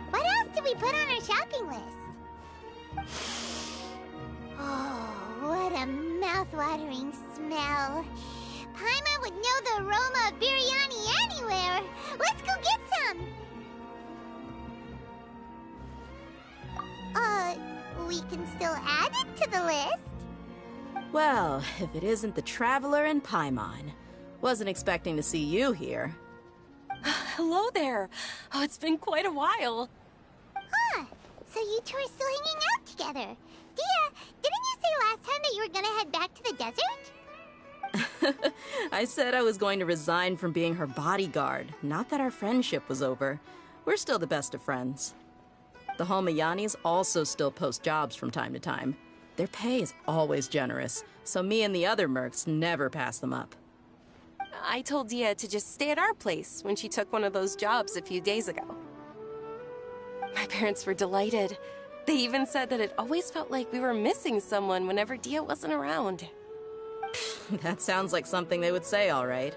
What else did we put on our shopping list? Oh, what a mouth-watering smell. Paimon would know the aroma of biryani anywhere. Let's go get some. We can still add it to the list. Well, if it isn't the Traveler and Paimon. Wasn't expecting to see you here. Hello there. Oh, it's been quite a while. Huh. So you two are still hanging out together. Dehya, didn't you say last time that you were gonna head back to the desert? I said I was going to resign from being her bodyguard, not that our friendship was over. We're still the best of friends. The Homayanis also still post jobs from time to time. Their pay is always generous, so me and the other mercs never pass them up. I told Dehya to just stay at our place when she took one of those jobs a few days ago. My parents were delighted. They even said that it always felt like we were missing someone whenever Dehya wasn't around. That sounds like something they would say, all right.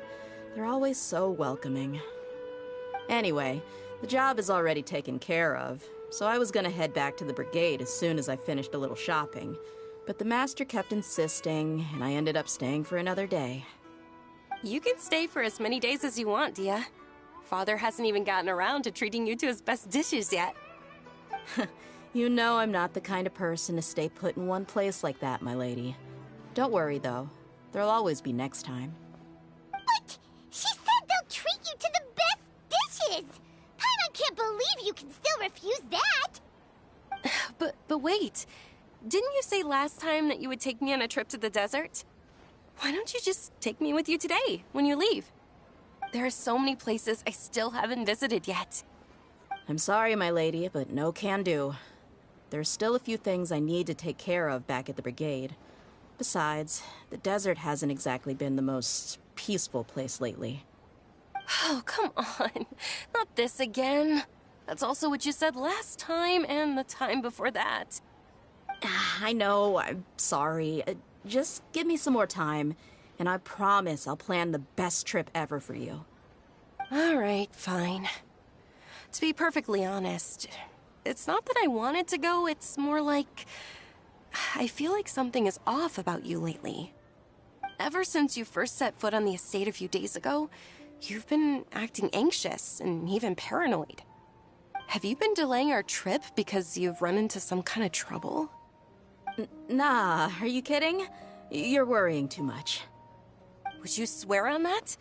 They're always so welcoming. Anyway, the job is already taken care of, so I was gonna head back to the brigade as soon as I finished a little shopping. But the master kept insisting, and I ended up staying for another day. You can stay for as many days as you want, Dehya. Father hasn't even gotten around to treating you to his best dishes yet. You know I'm not the kind of person to stay put in one place like that, my lady. Don't worry, though. There'll always be next time. What? She said they'll treat you to the best dishes! Paimon can't believe you can still refuse that! But wait. Didn't you say last time that you would take me on a trip to the desert? Why don't you just take me with you today, when you leave? There are so many places I still haven't visited yet. I'm sorry, my lady, but no can do. There's still a few things I need to take care of back at the brigade. Besides, the desert hasn't exactly been the most peaceful place lately. Oh, come on. Not this again. That's also what you said last time and the time before that. I know, I'm sorry. Just give me some more time, and I promise I'll plan the best trip ever for you. All right, fine. To be perfectly honest, it's not that I wanted to go, it's more like I feel like something is off about you lately. Ever since you first set foot on the estate a few days ago, you've been acting anxious and even paranoid. Have you been delaying our trip because you've run into some kind of trouble? Nah, are you kidding? You're worrying too much. Would you swear on that?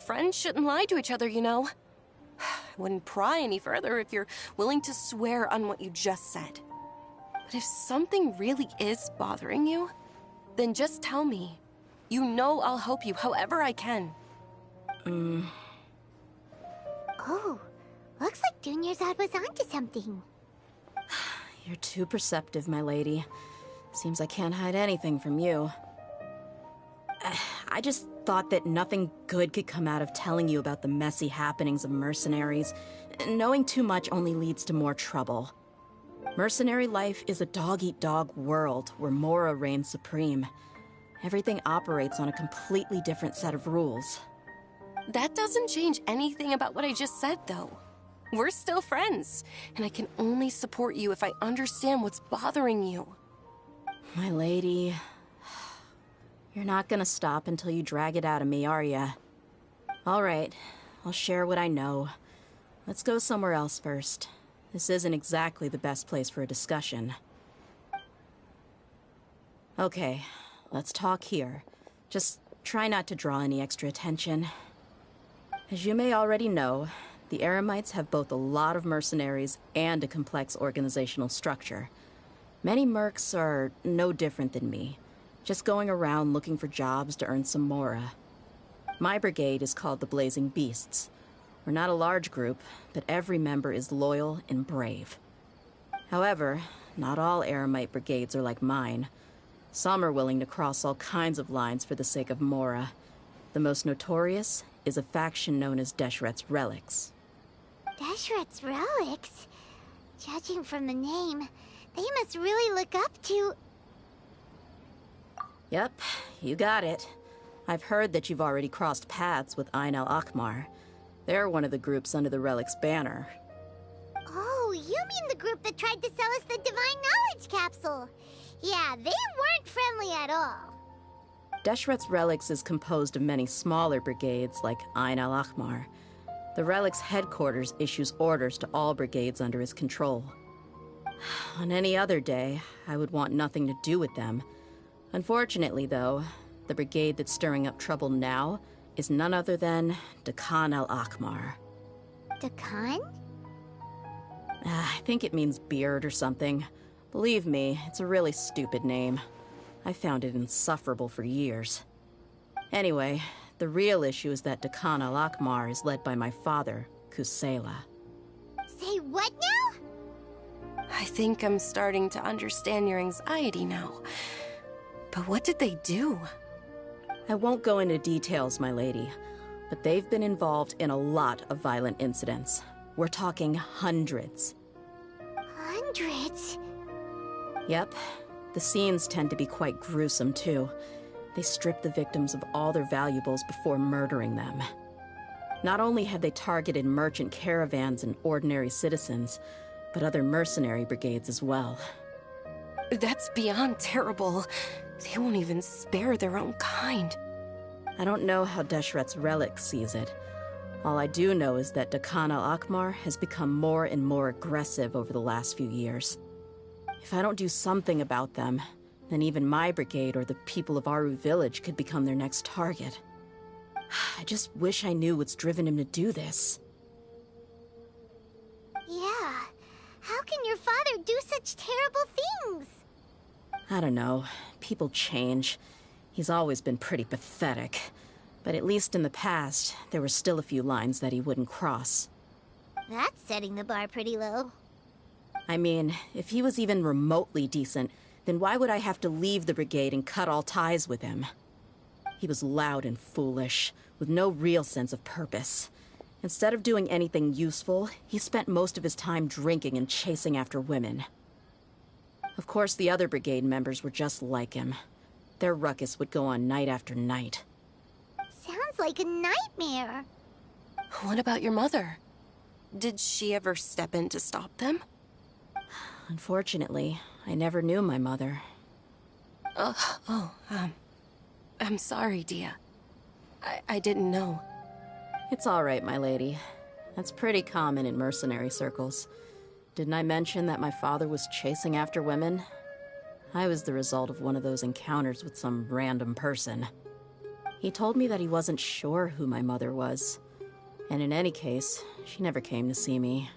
Friends shouldn't lie to each other, you know. I wouldn't pry any further if you're willing to swear on what you just said. But if something really is bothering you, then just tell me. You know I'll help you however I can. Oh, looks like Dunyarzad was onto something. You're too perceptive, my lady. Seems I can't hide anything from you. I just thought that nothing good could come out of telling you about the messy happenings of mercenaries. Knowing too much only leads to more trouble. Mercenary life is a dog-eat-dog world where Mora reigns supreme. Everything operates on a completely different set of rules. That doesn't change anything about what I just said, though. We're still friends, and I can only support you if I understand what's bothering you. My lady, you're not gonna stop until you drag it out of me, are ya? All right, I'll share what I know. Let's go somewhere else first. This isn't exactly the best place for a discussion. Okay, let's talk here. Just try not to draw any extra attention. As you may already know, the Eremites have both a lot of mercenaries and a complex organizational structure. Many mercs are no different than me, just going around looking for jobs to earn some mora. My brigade is called the Blazing Beasts. We're not a large group, but every member is loyal and brave. However, not all Eremite brigades are like mine. Some are willing to cross all kinds of lines for the sake of mora. The most notorious is a faction known as Deshret's Relics. Deshret's Relics? Judging from the name, they must really look up to... Yep, you got it. I've heard that you've already crossed paths with Ain al-Akmar. They're one of the groups under the Relic's banner. mean the group that tried to sell us the Divine Knowledge Capsule. Yeah, they weren't friendly at all. Deshret's Relics is composed of many smaller brigades like Ain al-Ahmar. The Relic's headquarters issues orders to all brigades under his control. On any other day, I would want nothing to do with them. Unfortunately, though, the brigade that's stirring up trouble now is none other than Dakan al-Ahmar. Dakan? I think it means beard or something. Believe me, it's a really stupid name. I found it insufferable for years. Anyway, the real issue is that Dakan al-Ahmar is led by my father, Kusela. Say what now? I think I'm starting to understand your anxiety now. But what did they do? I won't go into details, my lady, but they've been involved in a lot of violent incidents. We're talking hundreds. Hundreds? Yep. The scenes tend to be quite gruesome, too. They strip the victims of all their valuables before murdering them. Not only have they targeted merchant caravans and ordinary citizens, but other mercenary brigades as well. That's beyond terrible. They won't even spare their own kind. I don't know how Deshret's Relic sees it. All I do know is that Dakan al-Ahmar has become more and more aggressive over the last few years. If I don't do something about them, then even my brigade or the people of Aru village could become their next target. I just wish I knew what's driven him to do this. Yeah. How can your father do such terrible things? I don't know. People change. He's always been pretty pathetic. But at least in the past, there were still a few lines that he wouldn't cross. That's setting the bar pretty low. I mean, if he was even remotely decent, then why would I have to leave the brigade and cut all ties with him? He was loud and foolish, with no real sense of purpose. Instead of doing anything useful, he spent most of his time drinking and chasing after women. Of course, the other brigade members were just like him. Their ruckus would go on night after night. Sounds like a nightmare. What about your mother? Did she ever step in to stop them? Unfortunately, I never knew my mother. I'm sorry, Dehya. I didn't know. It's all right, my lady. That's pretty common in mercenary circles. Didn't I mention that my father was chasing after women? I was the result of one of those encounters with some random person. He told me that he wasn't sure who my mother was. And in any case, she never came to see me.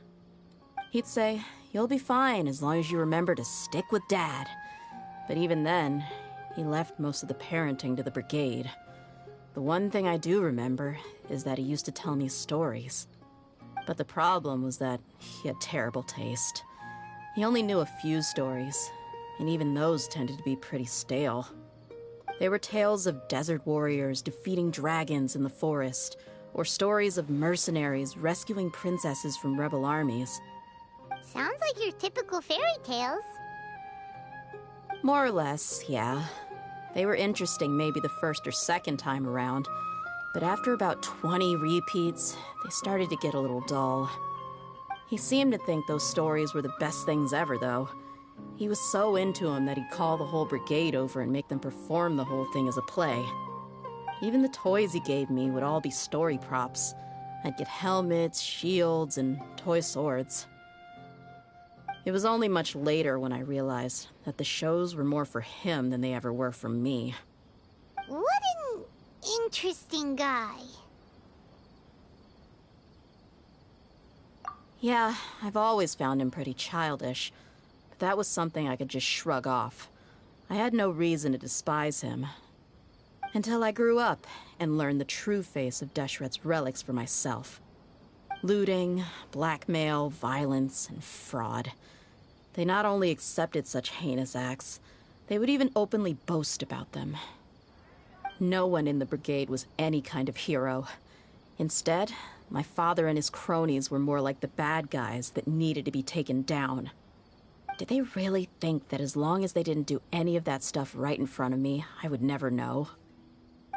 He'd say, "You'll be fine as long as you remember to stick with Dad." But even then, he left most of the parenting to the brigade. The one thing I do remember is that he used to tell me stories. But the problem was that he had terrible taste. He only knew a few stories, and even those tended to be pretty stale. They were tales of desert warriors defeating dragons in the forest, or stories of mercenaries rescuing princesses from rebel armies. Sounds like your typical fairy tales. More or less, yeah. They were interesting maybe the first or second time around, but after about 20 repeats, they started to get a little dull. He seemed to think those stories were the best things ever, though. He was so into them that he'd call the whole brigade over and make them perform the whole thing as a play. Even the toys he gave me would all be story props. I'd get helmets, shields, and toy swords. It was only much later when I realized that the shows were more for him than they ever were for me. What an interesting guy. Yeah, I've always found him pretty childish, but that was something I could just shrug off. I had no reason to despise him. Until I grew up and learned the true face of Deshret's Relics for myself. Looting, blackmail, violence, and fraud. They not only accepted such heinous acts, they would even openly boast about them. No one in the brigade was any kind of hero. Instead, my father and his cronies were more like the bad guys that needed to be taken down. Did they really think that as long as they didn't do any of that stuff right in front of me, I would never know?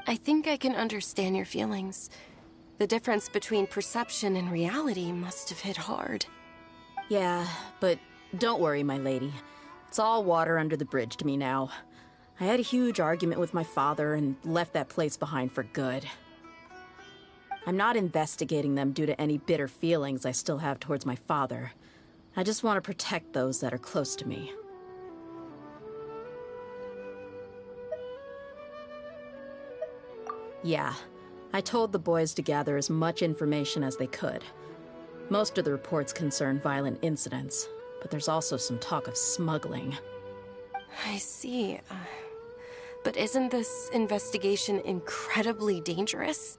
I think I can understand your feelings. The difference between perception and reality must have hit hard. Yeah, but don't worry, my lady. It's all water under the bridge to me now. I had a huge argument with my father and left that place behind for good. I'm not investigating them due to any bitter feelings I still have towards my father. I just want to protect those that are close to me. Yeah, I told the boys to gather as much information as they could. Most of the reports concern violent incidents, but there's also some talk of smuggling. I see. But isn't this investigation incredibly dangerous?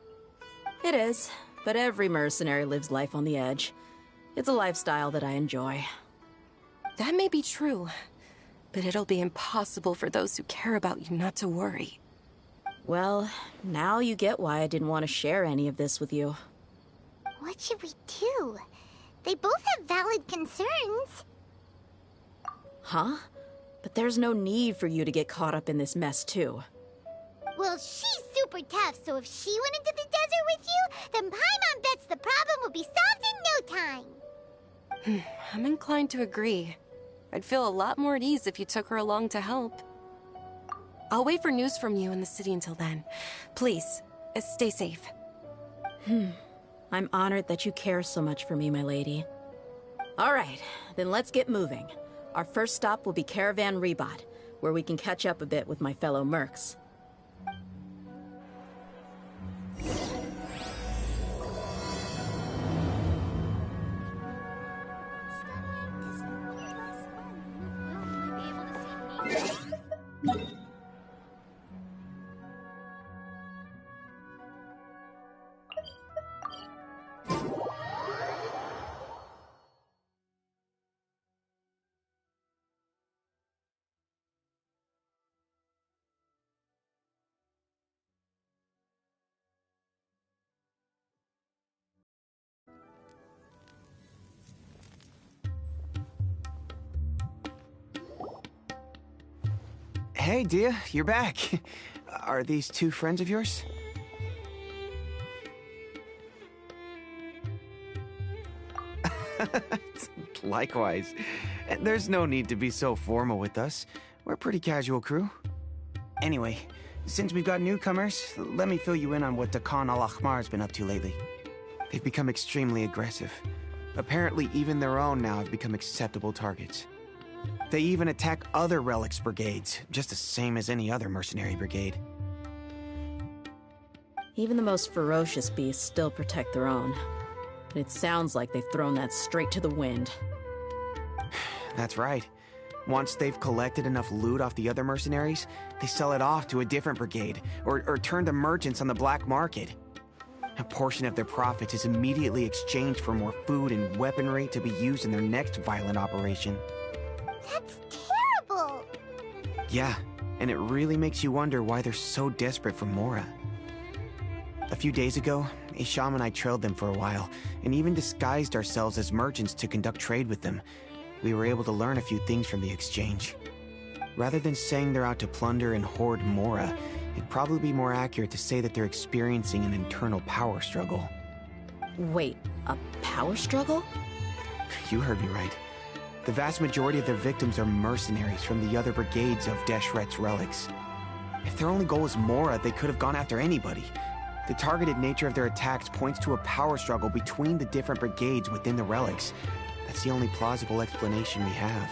It is, but every mercenary lives life on the edge. It's a lifestyle that I enjoy. That may be true, but it'll be impossible for those who care about you not to worry. Well, now you get why I didn't want to share any of this with you. What should we do? They both have valid concerns. Huh? But there's no need for you to get caught up in this mess, too. Well, she's super tough, so if she went into the desert with you, then Paimon bets the problem will be solved in no time. I'm inclined to agree. I'd feel a lot more at ease if you took her along to help. I'll wait for news from you in the city until then. Please, stay safe. I'm honored that you care so much for me, my lady. All right, then let's get moving. Our first stop will be Caravan Rebot, where we can catch up a bit with my fellow mercs. Hey, Dehya, you're back. Are these two friends of yours? Likewise. There's no need to be so formal with us. We're a pretty casual crew. Anyway, since we've got newcomers, let me fill you in on what Dakan al-Ahmar has been up to lately. They've become extremely aggressive. Apparently, even their own now have become acceptable targets. They even attack other relics brigades, just the same as any other mercenary brigade. Even the most ferocious beasts still protect their own. But it sounds like they've thrown that straight to the wind. That's right. Once they've collected enough loot off the other mercenaries, they sell it off to a different brigade, or turn to merchants on the black market. A portion of their profits is immediately exchanged for more food and weaponry to be used in their next violent operation. That's terrible! Yeah, and it really makes you wonder why they're so desperate for Mora. A few days ago, Isham and I trailed them for a while, and even disguised ourselves as merchants to conduct trade with them. We were able to learn a few things from the exchange. Rather than saying they're out to plunder and hoard Mora, it'd probably be more accurate to say that they're experiencing an internal power struggle. Wait, a power struggle? You heard me right. The vast majority of their victims are mercenaries from the other brigades of Deshret's relics. If their only goal is Mora, they could have gone after anybody. The targeted nature of their attacks points to a power struggle between the different brigades within the relics. That's the only plausible explanation we have.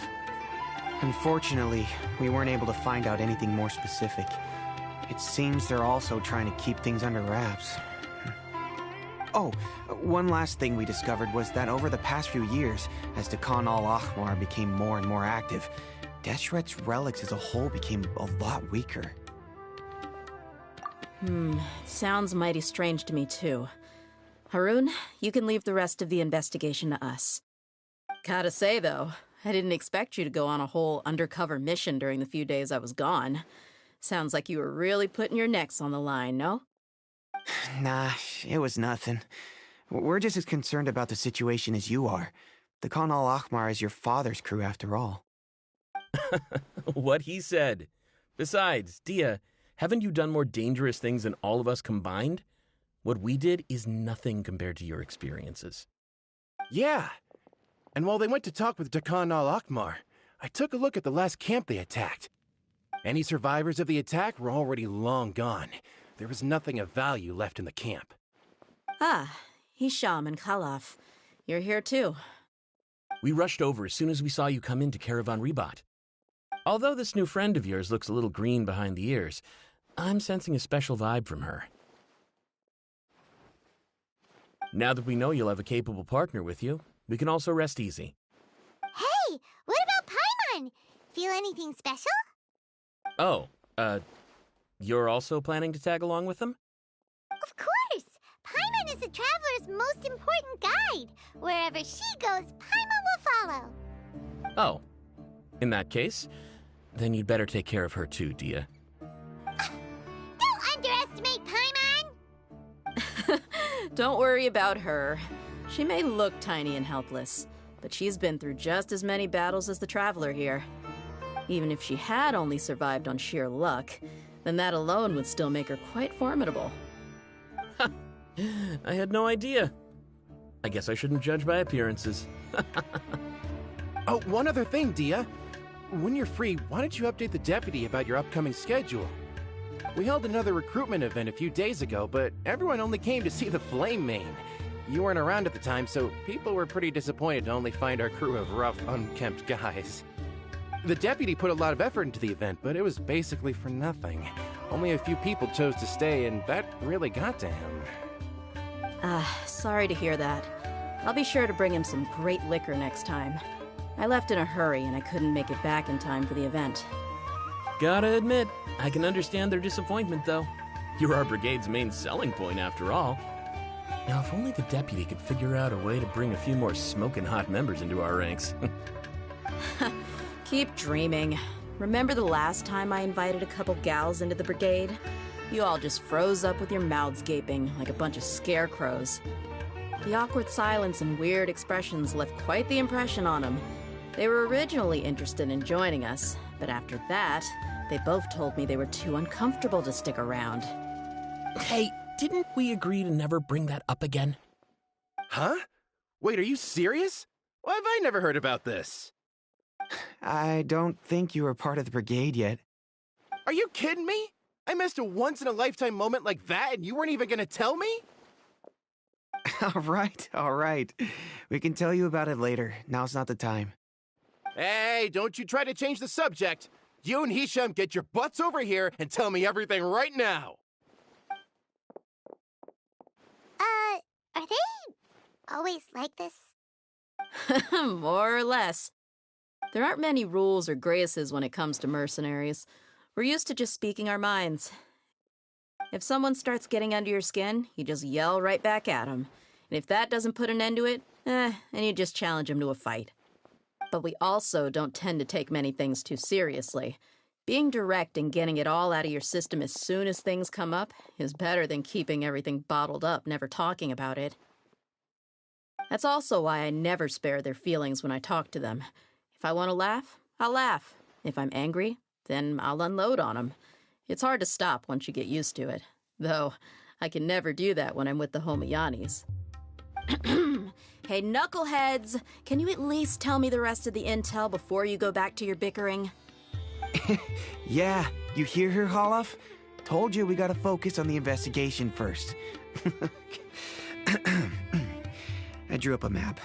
Unfortunately, we weren't able to find out anything more specific. It seems they're also trying to keep things under wraps. Oh, one last thing we discovered was that over the past few years, as Dakan al-Ahmar became more and more active, Deshret's relics as a whole became a lot weaker. It sounds mighty strange to me, too. Harun, you can leave the rest of the investigation to us. Gotta say, though, I didn't expect you to go on a whole undercover mission during the few days I was gone. Sounds like you were really putting your necks on the line, no? Nah, it was nothing. We're just as concerned about the situation as you are. Dakan al-Ahmar is your father's crew, after all. What he said. Besides, Dehya, haven't you done more dangerous things than all of us combined? What we did is nothing compared to your experiences. Yeah. And while they went to talk with Dakan al-Akmar, I took a look at the last camp they attacked. Any survivors of the attack were already long gone. There was nothing of value left in the camp. Ah, Hisham and Khalaf. You're here too. We rushed over as soon as we saw you come into Caravan Rebat. Although this new friend of yours looks a little green behind the ears, I'm sensing a special vibe from her. Now that we know you'll have a capable partner with you, we can also rest easy. Hey, what about Paimon? Feel anything special? Oh, you're also planning to tag along with them? Of course! Paimon is the traveler's most important guide. Wherever she goes, Paimon will follow. Oh, in that case, then you'd better take care of her too, Dehya. Don't underestimate Paimon! Don't worry about her. She may look tiny and helpless, but she's been through just as many battles as the traveler here. Even if she had only survived on sheer luck, then that alone would still make her quite formidable. I had no idea. I guess I shouldn't judge by appearances. Oh, one other thing, Dehya. When you're free, why don't you update the deputy about your upcoming schedule? We held another recruitment event a few days ago, but everyone only came to see the Flame Mane. You weren't around at the time, so people were pretty disappointed to only find our crew of rough, unkempt guys. The deputy put a lot of effort into the event, but it was basically for nothing. Only a few people chose to stay, and that really got to him. Sorry to hear that. I'll be sure to bring him some great liquor next time. I left in a hurry and I couldn't make it back in time for the event. Gotta admit, I can understand their disappointment, though. You're our brigade's main selling point, after all. Now, if only the deputy could figure out a way to bring a few more smoking hot members into our ranks. Keep dreaming. Remember the last time I invited a couple gals into the brigade? You all just froze up with your mouths gaping like a bunch of scarecrows. The awkward silence and weird expressions left quite the impression on them. They were originally interested in joining us, but after that, they both told me they were too uncomfortable to stick around. Hey, didn't we agree to never bring that up again? Huh? Wait, are you serious? Why have I never heard about this? I don't think you were part of the brigade yet. Are you kidding me? I missed a once-in-a-lifetime moment like that and you weren't even gonna tell me? All right. We can tell you about it later. Now's not the time. Hey, don't you try to change the subject. You and Hisham get your butts over here and tell me everything right now. Are they always like this? More or less. There aren't many rules or graces when it comes to mercenaries. We're used to just speaking our minds. If someone starts getting under your skin, you just yell right back at them. And if that doesn't put an end to it, then you just challenge them to a fight. But we also don't tend to take many things too seriously. Being direct and getting it all out of your system as soon as things come up is better than keeping everything bottled up, never talking about it. That's also why I never spare their feelings when I talk to them. If I want to laugh, I'll laugh. If I'm angry, then I'll unload on them. It's hard to stop once you get used to it. Though, I can never do that when I'm with the Homayanis. Hey, knuckleheads! Can you at least tell me the rest of the intel before you go back to your bickering? Yeah, you hear her, Holloff? Told you we gotta focus on the investigation first. I drew up a map.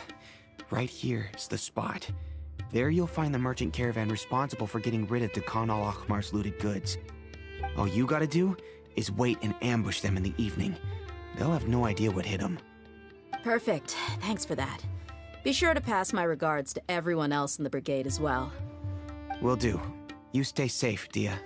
Right here is the spot. There you'll find the merchant caravan responsible for getting rid of Dakan al-Akmar's looted goods. All you gotta do is wait and ambush them in the evening. They'll have no idea what hit them. Perfect. Thanks for that. Be sure to pass my regards to everyone else in the brigade as well. Will do. You stay safe, Dehya.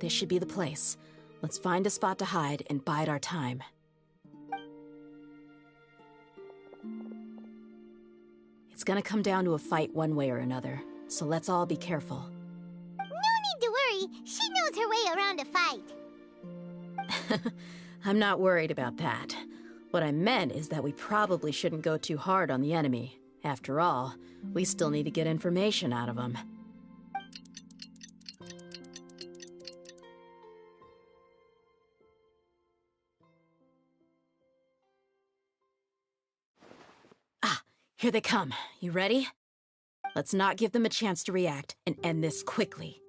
this should be the place. Let's find a spot to hide and bide our time. It's gonna come down to a fight one way or another, so let's all be careful. No need to worry. She knows her way around a fight. I'm not worried about that. What I meant is that we probably shouldn't go too hard on the enemy. After all, we still need to get information out of them. Ah, here they come. You ready? Let's not give them a chance to react and end this quickly.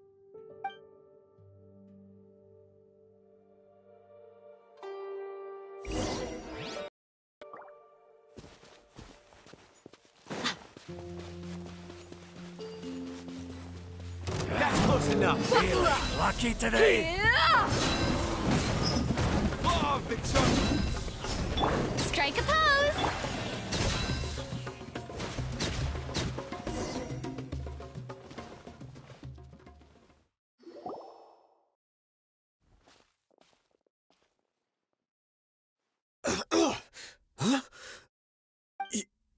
That's close enough. Feeling lucky today? Oh, big chunk. Strike a pose. Huh?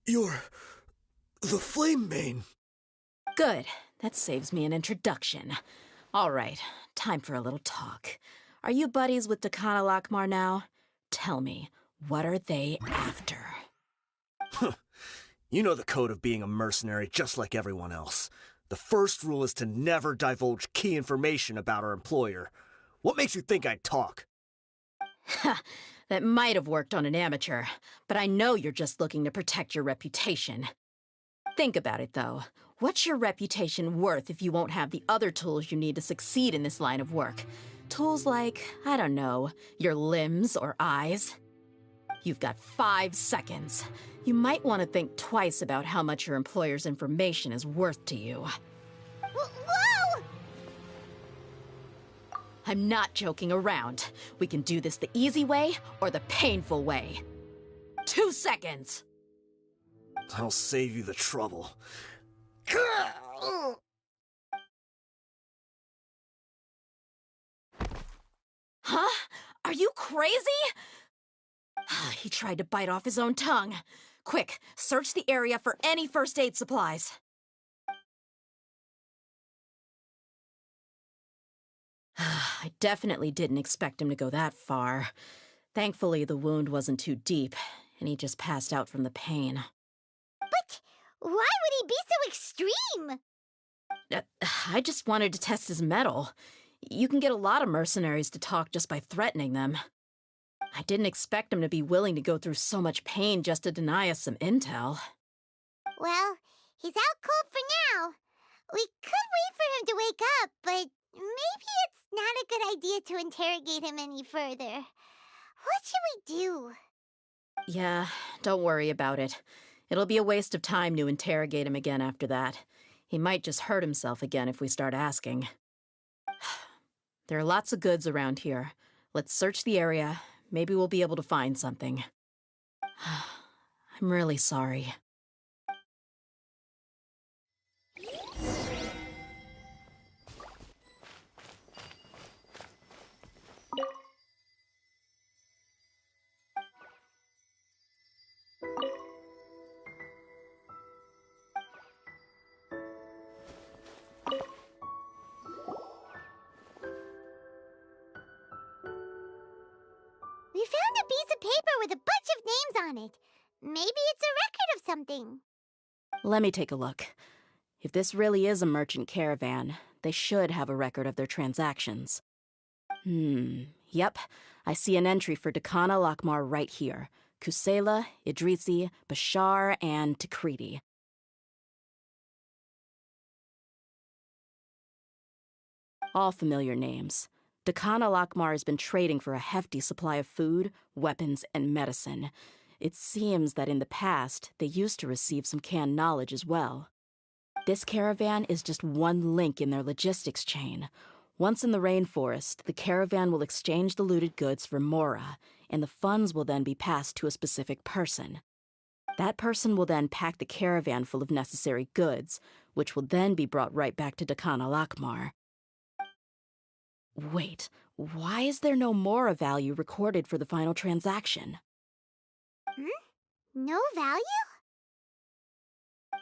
You're the Flame Main. Good. That saves me an introduction. All right, time for a little talk. Are you buddies with Dakana Lakmar now? Tell me, what are they after? You know the code of being a mercenary just like everyone else. The first rule is to never divulge key information about our employer. What makes you think I'd talk? Ha! That might have worked on an amateur, but I know you're just looking to protect your reputation. Think about it, though. What's your reputation worth if you won't have the other tools you need to succeed in this line of work? Tools like, I don't know, your limbs or eyes? You've got 5 seconds. You might want to think twice about how much your employer's information is worth to you. Whoa! I'm not joking around. We can do this the easy way or the painful way. 2 seconds! I'll save you the trouble. Huh? Are you crazy? He tried to bite off his own tongue. Quick, search the area for any first aid supplies. I definitely didn't expect him to go that far. Thankfully, the wound wasn't too deep, and he just passed out from the pain. But why would he be so extreme? I just wanted to test his mettle. You can get a lot of mercenaries to talk just by threatening them. I didn't expect him to be willing to go through so much pain just to deny us some intel. Well, he's out cold for now. We could wait for him to wake up, but maybe it's not a good idea to interrogate him any further. What should we do? Yeah, don't worry about it. It'll be a waste of time to interrogate him again after that. He might just hurt himself again if we start asking. There are lots of goods around here. Let's search the area. Maybe we'll be able to find something. I'm really sorry. We found a piece of paper with a bunch of names on it. Maybe it's a record of something. Let me take a look. If this really is a merchant caravan, they should have a record of their transactions. Yep. I see an entry for Dakana Lakmar right here. Kusela, Idrisi, Bashar, and Takriti. All familiar names. Dakana Lakmar has been trading for a hefty supply of food, weapons, and medicine. It seems that in the past, they used to receive some canned knowledge as well. This caravan is just one link in their logistics chain. Once in the rainforest, the caravan will exchange the looted goods for mora, and the funds will then be passed to a specific person. That person will then pack the caravan full of necessary goods, which will then be brought right back to Dakana Lakmar. Wait, why is there no Mora value recorded for the final transaction? No value?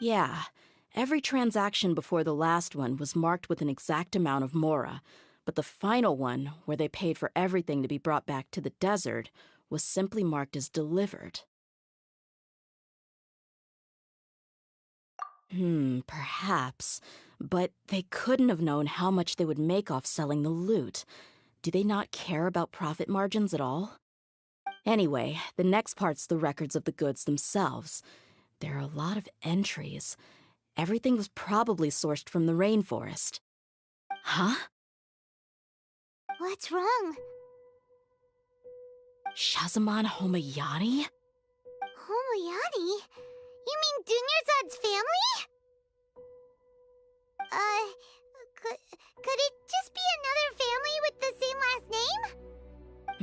Yeah, every transaction before the last one was marked with an exact amount of Mora, but the final one, where they paid for everything to be brought back to the desert, was simply marked as delivered. Perhaps. But they couldn't have known how much they would make off selling the loot. Do they not care about profit margins at all? Anyway, the next part's the records of the goods themselves. There are a lot of entries. Everything was probably sourced from the rainforest. Huh? What's wrong? Shazamon Homayani? Homoyani? You mean Dunyarzad's family? Could it just be another family with the same last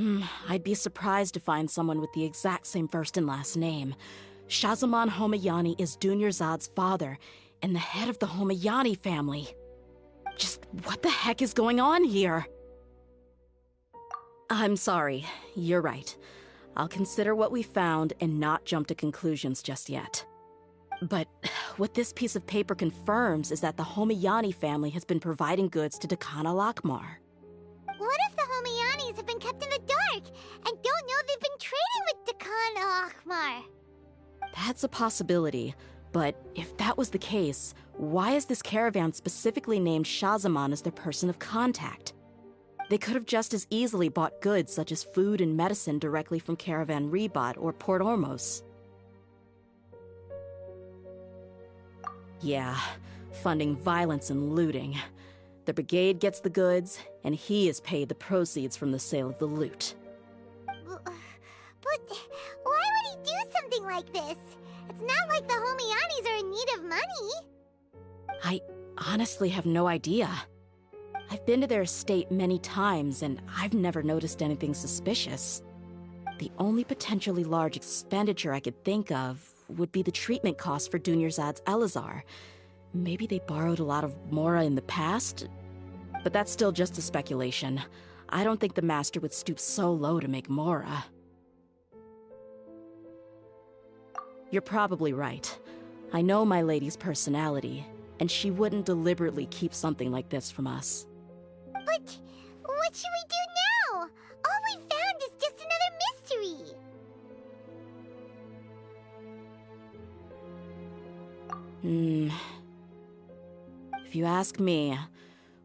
name? I'd be surprised to find someone with the exact same first and last name. Shazamon Homayani is Dunyarzad's father, and the head of the Homayani family. Just what the heck is going on here? I'm sorry, you're right. I'll consider what we found and not jump to conclusions just yet. But what this piece of paper confirms is that the Homayani family has been providing goods to Dakana Lakmar. What if the Homayanis have been kept in the dark and don't know they've been trading with Dakana Akhmar? That's a possibility, but if that was the case, why is this caravan specifically named Shazamon as their person of contact? They could have just as easily bought goods such as food and medicine directly from Caravan Rebot or Port Ormos. Yeah, funding violence and looting. The brigade gets the goods, and he is paid the proceeds from the sale of the loot. But why would he do something like this? It's not like the Homayanis are in need of money. I honestly have no idea. I've been to their estate many times, and I've never noticed anything suspicious. The only potentially large expenditure I could think of would be the treatment costs for Dunyarzad's Elazar. Maybe they borrowed a lot of Mora in the past? But that's still just a speculation. I don't think the Master would stoop so low to make Mora. You're probably right. I know my lady's personality, and she wouldn't deliberately keep something like this from us. But what should we do now? All we found is just another mystery. If you ask me,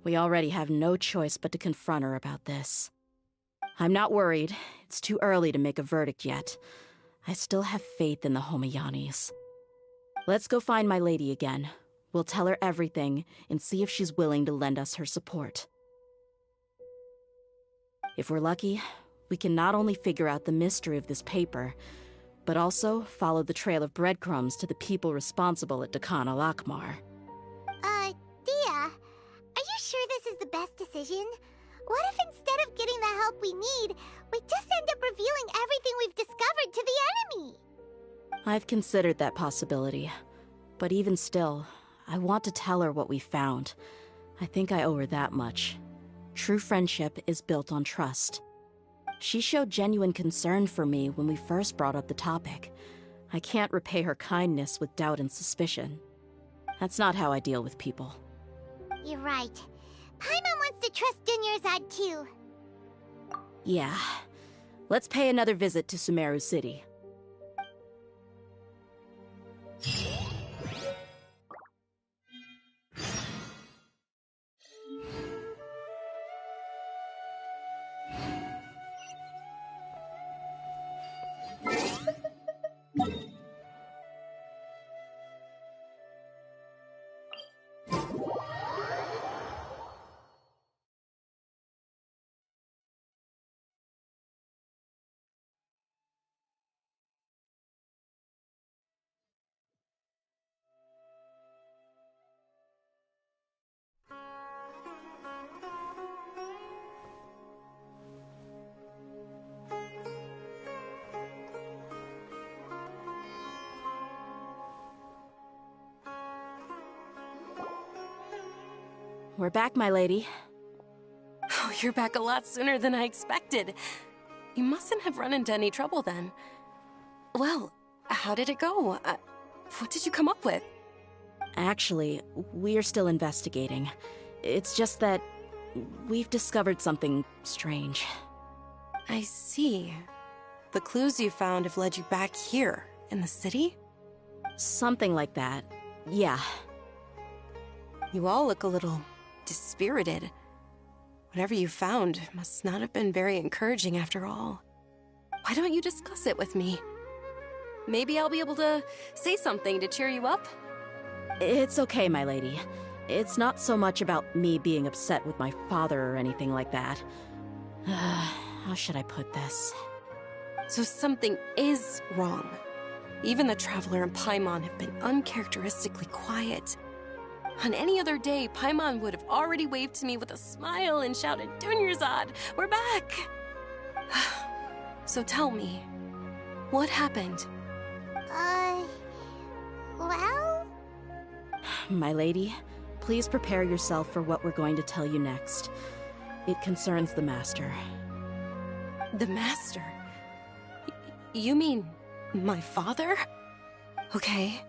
we already have no choice but to confront her about this. I'm not worried. It's too early to make a verdict yet. I still have faith in the Homayanis. Let's go find my lady again. We'll tell her everything and see if she's willing to lend us her support. If we're lucky, we can not only figure out the mystery of this paper, but also follow the trail of breadcrumbs to the people responsible at Dakana Lakmar. Dehya, are you sure this is the best decision? What if instead of getting the help we need, we just end up revealing everything we've discovered to the enemy? I've considered that possibility, but even still, I want to tell her what we found. I think I owe her that much. True friendship is built on trust. She showed genuine concern for me when we first brought up the topic. I can't repay her kindness with doubt and suspicion. That's not how I deal with people. You're right. Paimon wants to trust Dunyarzad too. Yeah. Let's pay another visit to Sumeru City. We're back, my lady. Oh, You're back a lot sooner than I expected. You mustn't have run into any trouble then. Well, how did it go? What did you come up with? Actually, we're still investigating. It's just that we've discovered something strange. I see. The clues you found have led you back here, in the city? Something like that, yeah. You all look a little dispirited. Whatever you found must not have been very encouraging after all. Why don't you discuss it with me? Maybe I'll be able to say something to cheer you up? It's okay, my lady. It's not so much about me being upset with my father or anything like that. How should I put this? So something is wrong. Even the Traveler and Paimon have been uncharacteristically quiet. On any other day, Paimon would have already waved to me with a smile and shouted, "Dunyarzad, we're back!" So tell me, what happened? Well? My lady, please prepare yourself for what we're going to tell you next. It concerns the Master. The Master? You mean my father? Okay,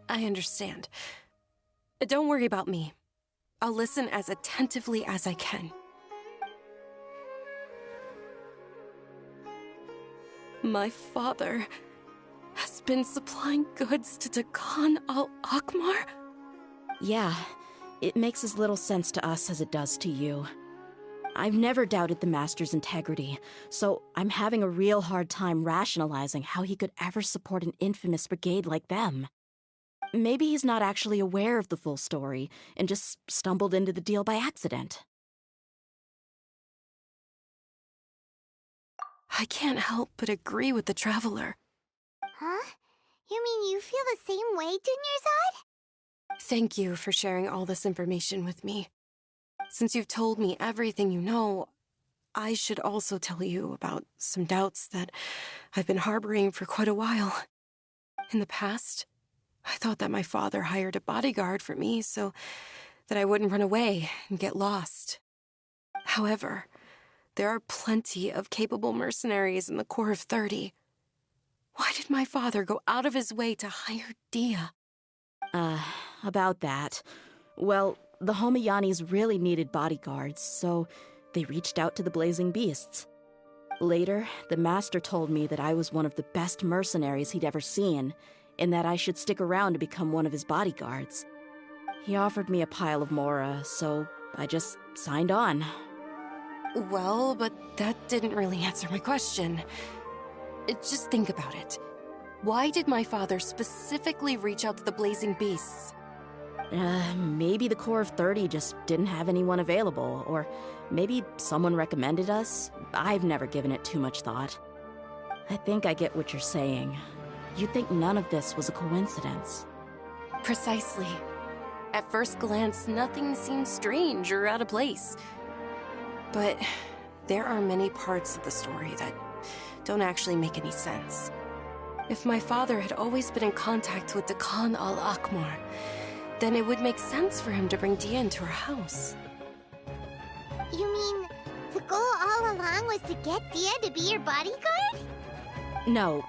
I understand. Don't worry about me. I'll listen as attentively as I can. My father has been supplying goods to Dakan al-Akmar? Yeah, it makes as little sense to us as it does to you. I've never doubted the Master's integrity, so I'm having a real hard time rationalizing how he could ever support an infamous brigade like them. Maybe he's not actually aware of the full story and just stumbled into the deal by accident. I can't help but agree with the Traveler. Huh? You mean you feel the same way, Dunyarzad? Thank you for sharing all this information with me. Since you've told me everything you know, I should also tell you about some doubts that I've been harboring for quite a while. In the past, I thought that my father hired a bodyguard for me so that I wouldn't run away and get lost. However, there are plenty of capable mercenaries in the Corps of 30. Why did my father go out of his way to hire Dehya? About that. Well, the Homayanis really needed bodyguards, so they reached out to the Blazing Beasts. Later, the Master told me that I was one of the best mercenaries he'd ever seen, and that I should stick around to become one of his bodyguards. He offered me a pile of mora, so I just signed on. Well, but that didn't really answer my question. Just think about it. Why did my father specifically reach out to the Blazing Beasts? Maybe the Corps of 30 just didn't have anyone available, or maybe someone recommended us. I've never given it too much thought. I think I get what you're saying. You think none of this was a coincidence. Precisely. At first glance, nothing seems strange or out of place. But there are many parts of the story that don't actually make any sense. If my father had always been in contact with Dakan al-Akmar, then it would make sense for him to bring Dehya into our house. You mean the goal all along was to get Dehya to be your bodyguard? No,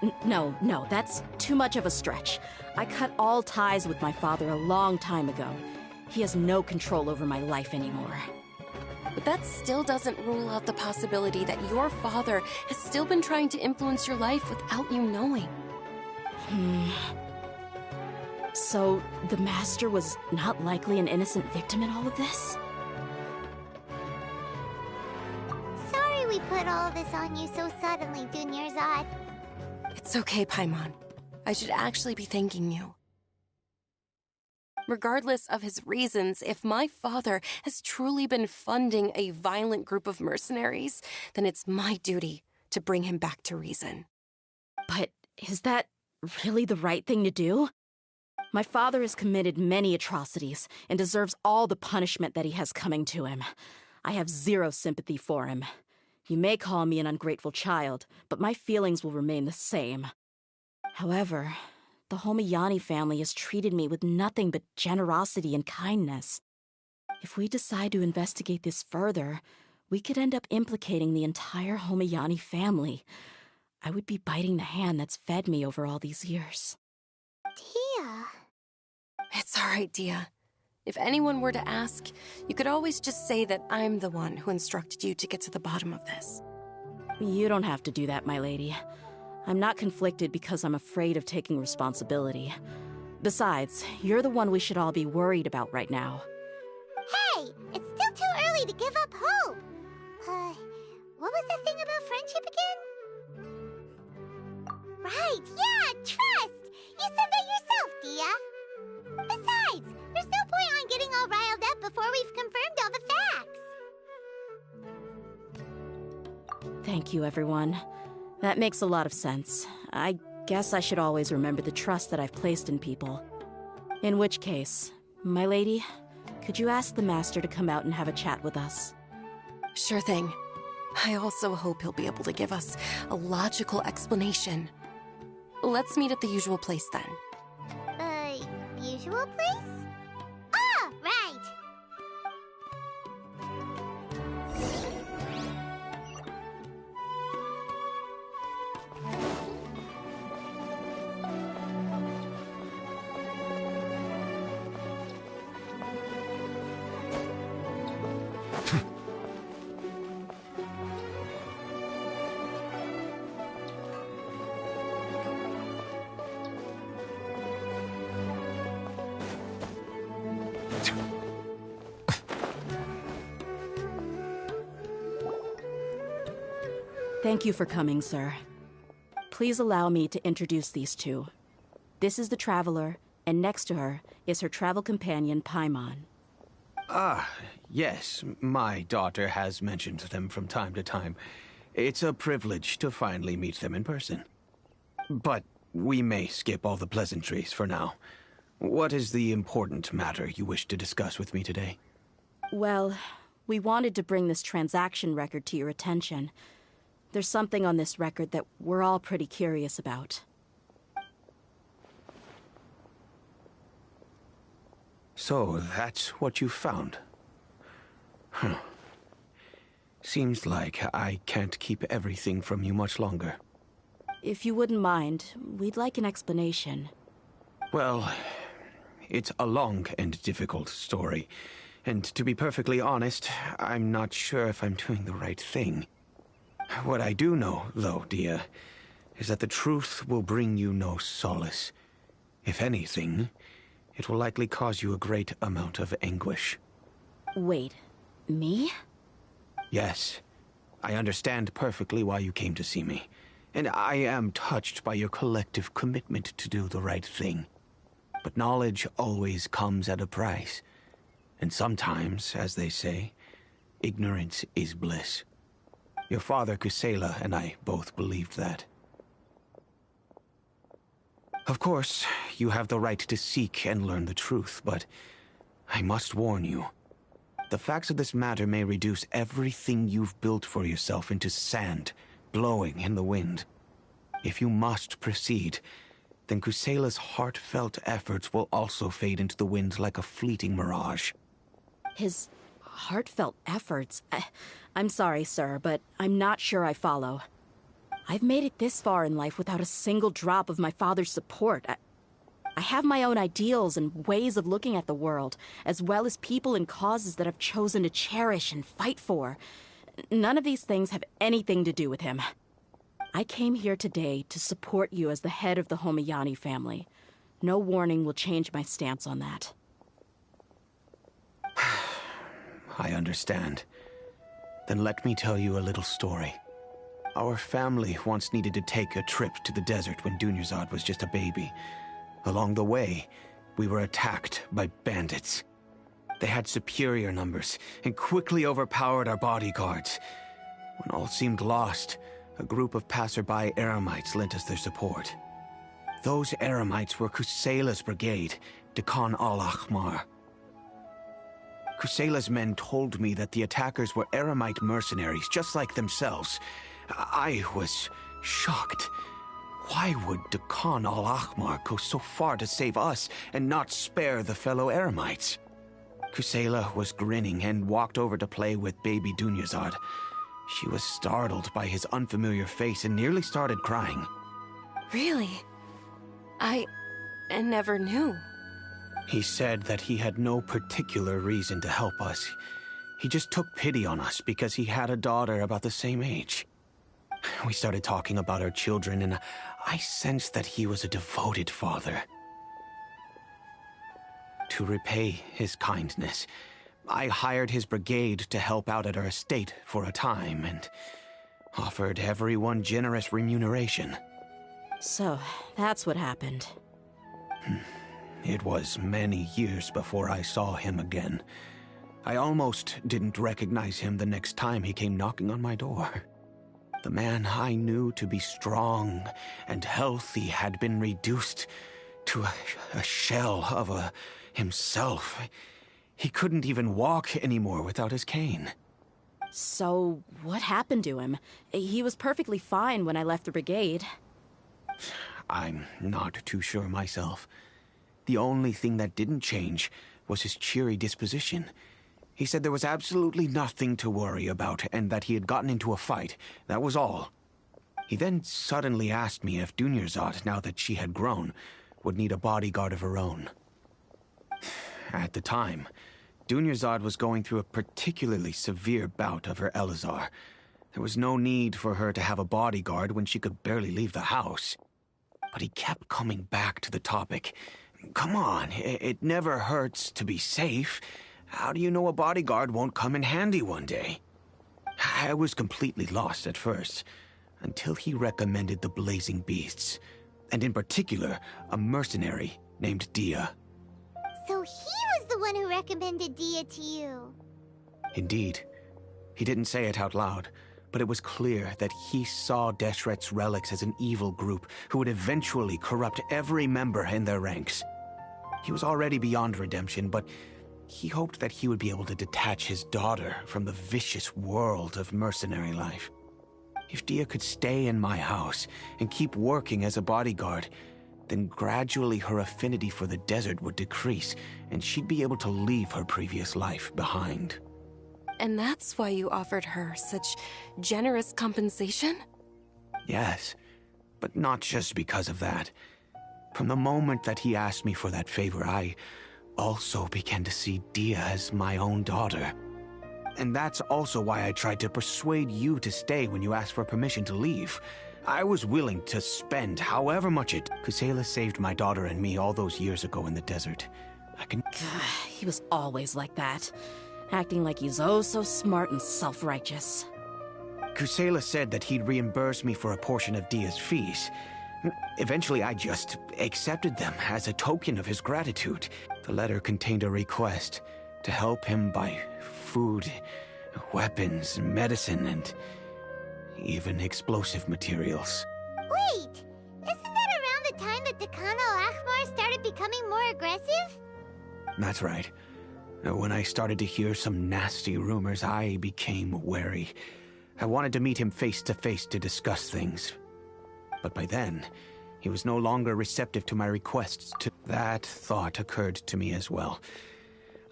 that's too much of a stretch. I cut all ties with my father a long time ago. He has no control over my life anymore. But that still doesn't rule out the possibility that your father has still been trying to influence your life without you knowing. So, the Master was not likely an innocent victim in all of this? Sorry we put all of this on you so suddenly, Dunyarzad. It's okay, Paimon. I should actually be thanking you. Regardless of his reasons, if my father has truly been funding a violent group of mercenaries, then it's my duty to bring him back to reason. But is that really the right thing to do? My father has committed many atrocities and deserves all the punishment that he has coming to him. I have zero sympathy for him. You may call me an ungrateful child, but my feelings will remain the same. However, the Homayani family has treated me with nothing but generosity and kindness. If we decide to investigate this further, we could end up implicating the entire Homayani family. I would be biting the hand that's fed me over all these years. Dehya. It's all right, Dia. If anyone were to ask, you could always just say that I'm the one who instructed you to get to the bottom of this. You don't have to do that, my lady. I'm not conflicted because I'm afraid of taking responsibility. Besides, you're the one we should all be worried about right now. Hey, it's still too early to give up hope. What was the thing about friendship again? Right, yeah, trust! You said that yourself, Dia. Besides, there's no point on getting all riled up before we've confirmed all the facts. Thank you, everyone. That makes a lot of sense. I guess I should always remember the trust that I've placed in people. In which case, my lady, could you ask the Master to come out and have a chat with us? Sure thing. I also hope he'll be able to give us a logical explanation. Let's meet at the usual place then. Usual place? Ah, right! Thank you for coming, sir. Please allow me to introduce these two. This is the Traveler, and next to her is her travel companion, Paimon. Ah, yes, my daughter has mentioned them from time to time. It's a privilege to finally meet them in person. But we may skip all the pleasantries for now. What is the important matter you wish to discuss with me today? Well, we wanted to bring this transaction record to your attention. There's something on this record that we're all pretty curious about. So, that's what you found. Huh. Seems like I can't keep everything from you much longer. If you wouldn't mind, we'd like an explanation. Well, it's a long and difficult story. And to be perfectly honest, I'm not sure if I'm doing the right thing. What I do know, though, Dia, is that the truth will bring you no solace. If anything, it will likely cause you a great amount of anguish. Wait, me? Yes, I understand perfectly why you came to see me, and I am touched by your collective commitment to do the right thing. But knowledge always comes at a price, and sometimes, as they say, ignorance is bliss. Your father, Kusela, and I both believed that. Of course, you have the right to seek and learn the truth, but I must warn you. The facts of this matter may reduce everything you've built for yourself into sand, blowing in the wind. If you must proceed, then Kusela's heartfelt efforts will also fade into the wind like a fleeting mirage. His heartfelt efforts? I'm sorry, sir, but I'm not sure I follow. I've made it this far in life without a single drop of my father's support. I have my own ideals and ways of looking at the world, as well as people and causes that I've chosen to cherish and fight for. None of these things have anything to do with him. I came here today to support you as the head of the Homayani family. No warning will change my stance on that. I understand. Then let me tell you a little story. Our family once needed to take a trip to the desert when Dunyarzad was just a baby. Along the way, we were attacked by bandits. They had superior numbers and quickly overpowered our bodyguards. When all seemed lost, a group of passerby Eremites lent us their support. Those Eremites were Kusela's brigade, Dekan al-Ahmar. Kusela's men told me that the attackers were Eremite mercenaries, just like themselves. I was shocked. Why would Dekan al-Ahmar go so far to save us and not spare the fellow Eremites? Kusela was grinning and walked over to play with baby Dunyazad. She was startled by his unfamiliar face and nearly started crying. Really? I never knew. He said that he had no particular reason to help us. He just took pity on us because he had a daughter about the same age. We started talking about our children, and I sensed that he was a devoted father. To repay his kindness, I hired his brigade to help out at our estate for a time and offered everyone generous remuneration. So, that's what happened. It was many years before I saw him again. I almost didn't recognize him the next time he came knocking on my door. The man I knew to be strong and healthy had been reduced to a shell of himself. He couldn't even walk anymore without his cane. So, what happened to him? He was perfectly fine when I left the brigade. I'm not too sure myself. The only thing that didn't change was his cheery disposition. He said there was absolutely nothing to worry about and that he had gotten into a fight. That was all. He then suddenly asked me if Dunyarzad, now that she had grown, would need a bodyguard of her own. At the time, Dunyarzad was going through a particularly severe bout of her Elazar. There was no need for her to have a bodyguard when she could barely leave the house. But he kept coming back to the topic. Come on, it never hurts to be safe. How do you know a bodyguard won't come in handy one day? I was completely lost at first, until he recommended the Blazing Beasts, and in particular, a mercenary named Dehya. So he was the one who recommended Dehya to you. Indeed. He didn't say it out loud, but it was clear that he saw Deshret's relics as an evil group who would eventually corrupt every member in their ranks. He was already beyond redemption, but he hoped that he would be able to detach his daughter from the vicious world of mercenary life. If Dehya could stay in my house and keep working as a bodyguard, then gradually her affinity for the desert would decrease, and she'd be able to leave her previous life behind. And that's why you offered her such generous compensation? Yes, but not just because of that. From the moment that he asked me for that favor, I also began to see Dehya as my own daughter. And that's also why I tried to persuade you to stay when you asked for permission to leave. I was willing to spend however much it... Kusela saved my daughter and me all those years ago in the desert. He was always like that, acting like he's oh so smart and self-righteous. Kusela said that he'd reimburse me for a portion of Dehya's fees. Eventually, I just accepted them as a token of his gratitude. The letter contained a request to help him buy food, weapons, medicine, and even explosive materials. Wait! Isn't that around the time that Dekhan al-Ahmar started becoming more aggressive? That's right. When I started to hear some nasty rumors, I became wary. I wanted to meet him face to face to discuss things. But by then, he was no longer receptive to my requests. That thought occurred to me as well.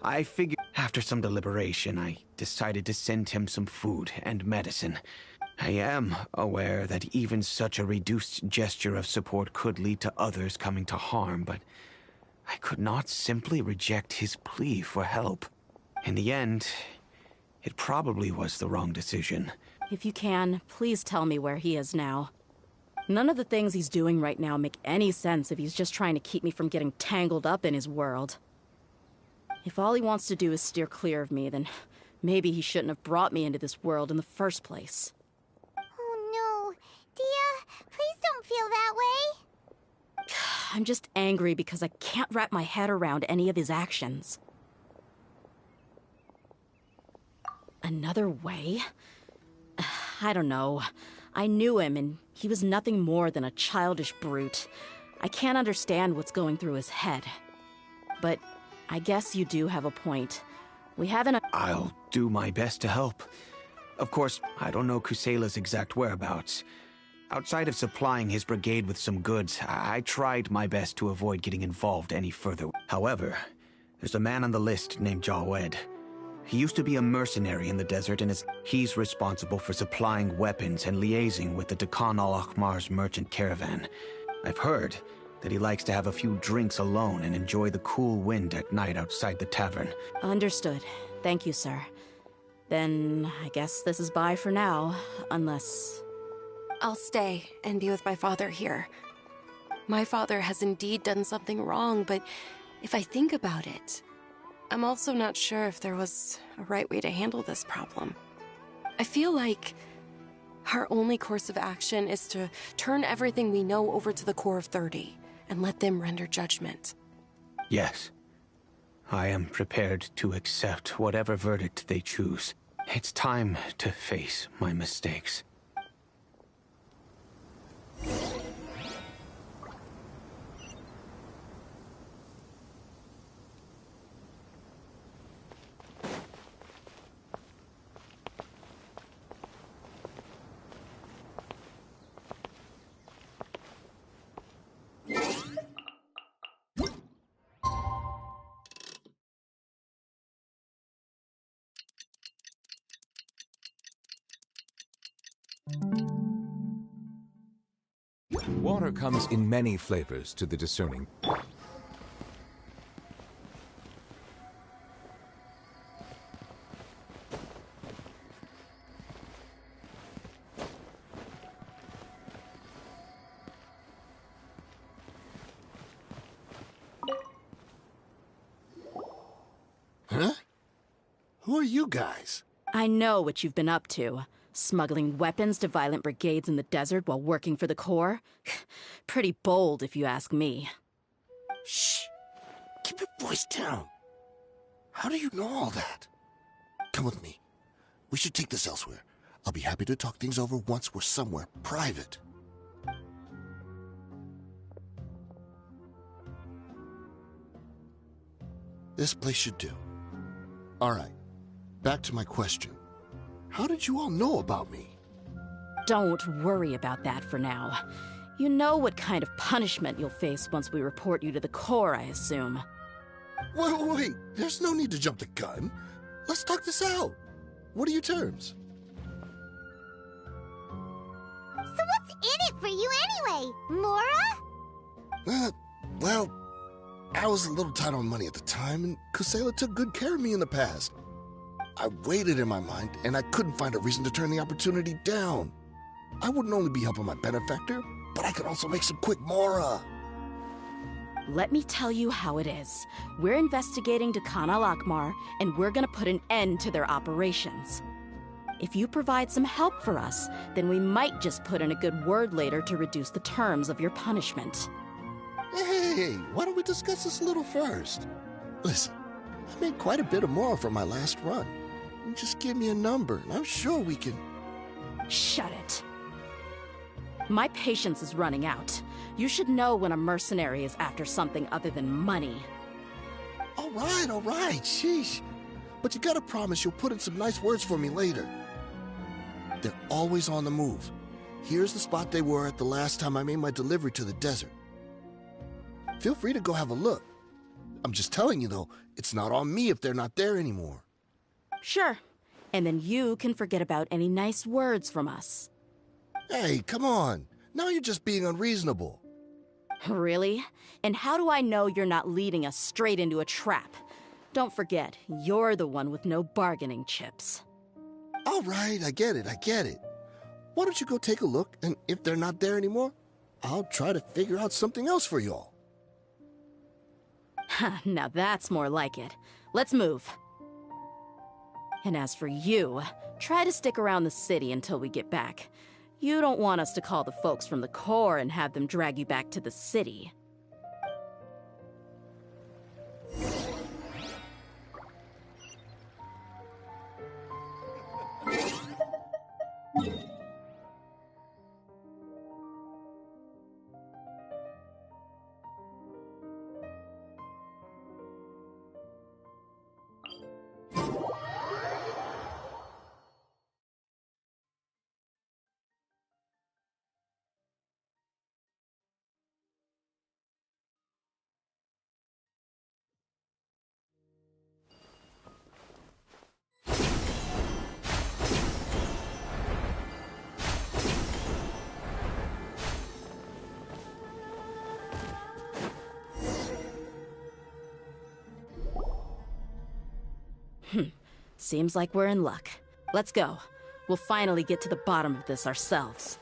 I figured after some deliberation, I decided to send him some food and medicine. I am aware that even such a reduced gesture of support could lead to others coming to harm, but I could not simply reject his plea for help. In the end, it probably was the wrong decision. If you can, please tell me where he is now. None of the things he's doing right now make any sense if he's just trying to keep me from getting tangled up in his world. If all he wants to do is steer clear of me, then maybe he shouldn't have brought me into this world in the first place. Oh no. Dehya, please don't feel that way. I'm just angry because I can't wrap my head around any of his actions. Another way? I don't know. I knew him, and he was nothing more than a childish brute. I can't understand what's going through his head. But I guess you do have a point. We haven't... I'll do my best to help. Of course, I don't know Kusela's exact whereabouts. Outside of supplying his brigade with some goods, I tried my best to avoid getting involved any further. However, There's a man on the list named Jawed. He used to be a mercenary in the desert, and he's responsible for supplying weapons and liaising with the Dekhan al-Akhmar's merchant caravan. I've heard that he likes to have a few drinks alone and enjoy the cool wind at night outside the tavern. Understood. Thank you, sir. Then I guess this is bye for now, unless... I'll stay and be with my father here. My father has indeed done something wrong, but if I think about it, I'm also not sure if there was a right way to handle this problem. I feel like our only course of action is to turn everything we know over to the core of 30 and let them render judgment. Yes. I am prepared to accept whatever verdict they choose. It's time to face my mistakes. Water comes in many flavors to the discerning. Huh? Who are you guys? I know what you've been up to. Smuggling weapons to violent brigades in the desert while working for the Corps? Pretty bold, if you ask me. Shh! Keep your voice down. How do you know all that? Come with me. We should take this elsewhere. I'll be happy to talk things over once we're somewhere private. This place should do. All right. Back to my question. How did you all know about me? Don't worry about that for now. You know what kind of punishment you'll face once we report you to the Corps, I assume. Wait. There's no need to jump the gun. Let's talk this out. What are your terms? So what's in it for you anyway, Mora? Well, I was a little tight on money at the time, and Kusela took good care of me in the past. I weighed it in my mind, and I couldn't find a reason to turn the opportunity down. I wouldn't only be helping my benefactor, but I could also make some quick Mora. Let me tell you how it is. We're investigating Dekhan al-Akhmar, and we're gonna put an end to their operations. If you provide some help for us, then we might just put in a good word later to reduce the terms of your punishment. Hey, why don't we discuss this a little first? Listen, I made quite a bit of Mora from my last run. Just give me a number, and I'm sure we can... Shut it. My patience is running out. You should know when a mercenary is after something other than money. All right, sheesh. But you gotta promise you'll put in some nice words for me later. They're always on the move. Here's the spot they were at the last time I made my delivery to the desert. Feel free to go have a look. I'm just telling you, though, it's not on me if they're not there anymore. Sure. And then you can forget about any nice words from us. Hey, come on. Now you're just being unreasonable. Really? And how do I know you're not leading us straight into a trap? Don't forget, you're the one with no bargaining chips. All right, I get it. Why don't you go take a look, and if they're not there anymore, I'll try to figure out something else for y'all. Now that's more like it. Let's move. And as for you, try to stick around the city until we get back. You don't want us to call the folks from the Corps and have them drag you back to the city. Seems like we're in luck. Let's go. We'll finally get to the bottom of this ourselves.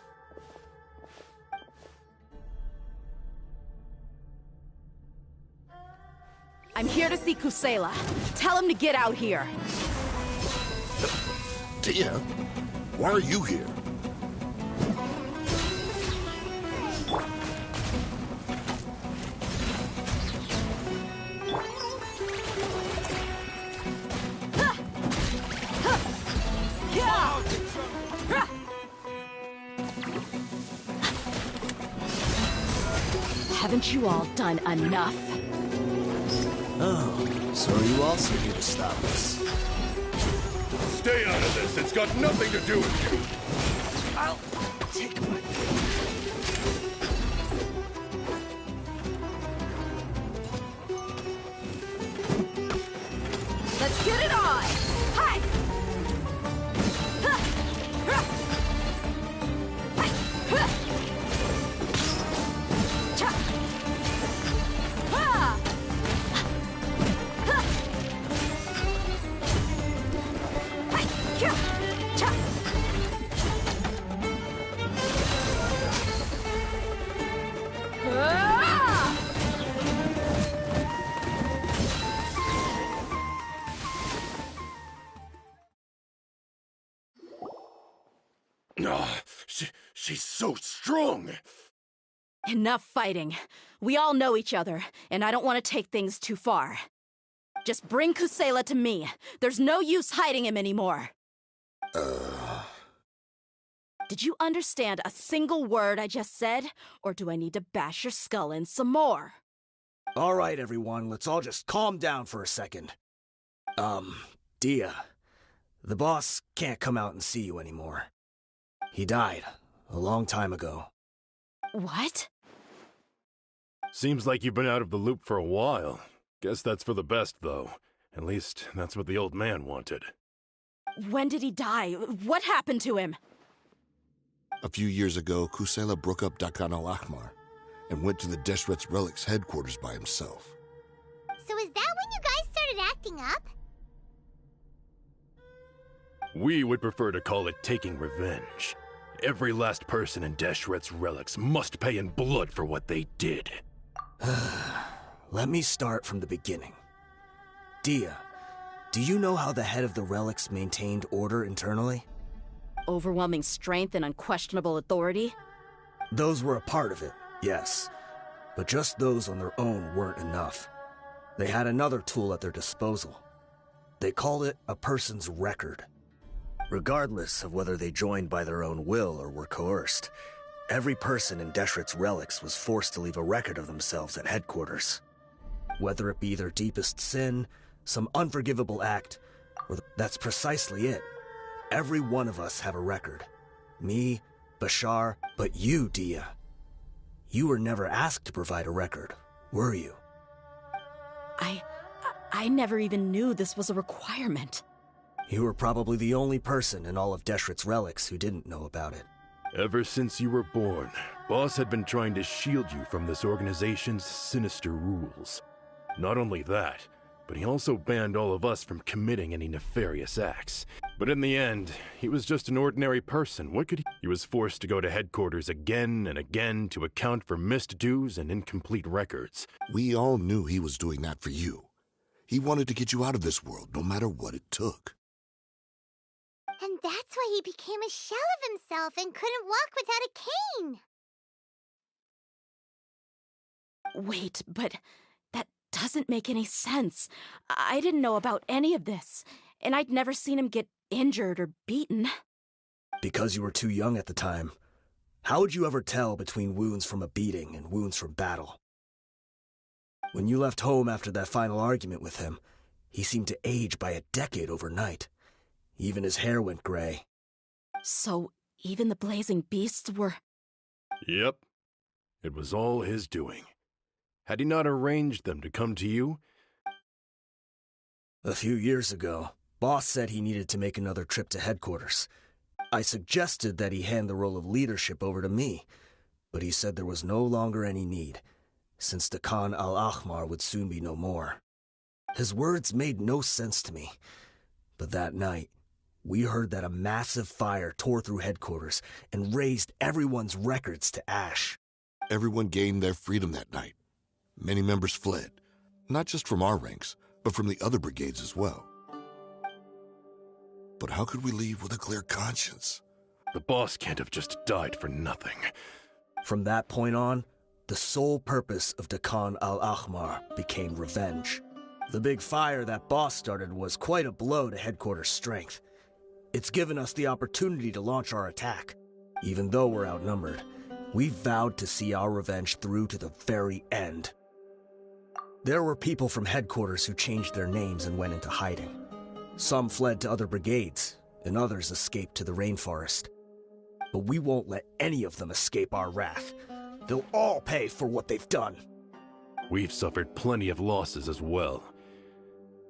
I'm here to see Kusela. Tell him to get out here. Dehya, why are you here? Haven't you all done enough? Oh, so are you also here to stop us? Stay out of this. It's got nothing to do with you. I'll take my... Let's get it on! Hi! She's so strong. Enough fighting. We all know each other, and I don't want to take things too far. Just bring Kusela to me. There's no use hiding him anymore. Did you understand a single word I just said? Or do I need to bash your skull in some more? All right, everyone, let's all just calm down for a second. Dehya, the boss can't come out and see you anymore. He died a long time ago. What? Seems like you've been out of the loop for a while. Guess that's for the best, though. At least, that's what the old man wanted. When did he die? What happened to him? A few years ago, Kusela broke up Dakan al-Ahmar and went to the Deshret's Relics headquarters by himself. So is that when you guys started acting up? We would prefer to call it taking revenge. Every last person in Deshret's Relics must pay in blood for what they did. Let me start from the beginning. Dehya, do you know how the head of the Relics maintained order internally? Overwhelming strength and unquestionable authority? Those were a part of it, yes. But just those on their own weren't enough. They had another tool at their disposal. They called it a person's record. Regardless of whether they joined by their own will or were coerced, every person in Deshret's Relics was forced to leave a record of themselves at headquarters. Whether it be their deepest sin, some unforgivable act, or that's precisely it. Every one of us have a record. Me, Bashar, but you, Dehya. You were never asked to provide a record, were you? I never even knew this was a requirement. You were probably the only person in all of Deshret's Relics who didn't know about it. Ever since you were born, Boss had been trying to shield you from this organization's sinister rules. Not only that, but he also banned all of us from committing any nefarious acts. But in the end, he was just an ordinary person. What could he? He was forced to go to headquarters again and again to account for missed dues and incomplete records. We all knew he was doing that for you. He wanted to get you out of this world, no matter what it took. And that's why he became a shell of himself and couldn't walk without a cane. Wait, but that doesn't make any sense. I didn't know about any of this, and I'd never seen him get injured or beaten. Because you were too young at the time. How would you ever tell between wounds from a beating and wounds from battle? When you left home after that final argument with him, he seemed to age by a decade overnight. Even his hair went gray. So, even the blazing beasts were... Yep. It was all his doing. Had he not arranged them to come to you? A few years ago, Boss said he needed to make another trip to headquarters. I suggested that he hand the role of leadership over to me, but he said there was no longer any need, since the Khan al-Ahmar would soon be no more. His words made no sense to me, But that night, we heard that a massive fire tore through headquarters and razed everyone's records to ash. Everyone gained their freedom that night. Many members fled, not just from our ranks, but from the other brigades as well. But how could we leave with a clear conscience? The boss can't have just died for nothing. From that point on, the sole purpose of Dakan al-Ahmar became revenge. The big fire that boss started was quite a blow to headquarters' strength. It's given us the opportunity to launch our attack. Even though we're outnumbered, we vowed to see our revenge through to the very end. There were people from headquarters who changed their names and went into hiding. Some fled to other brigades, and others escaped to the rainforest. But we won't let any of them escape our wrath. They'll all pay for what they've done. We've suffered plenty of losses as well.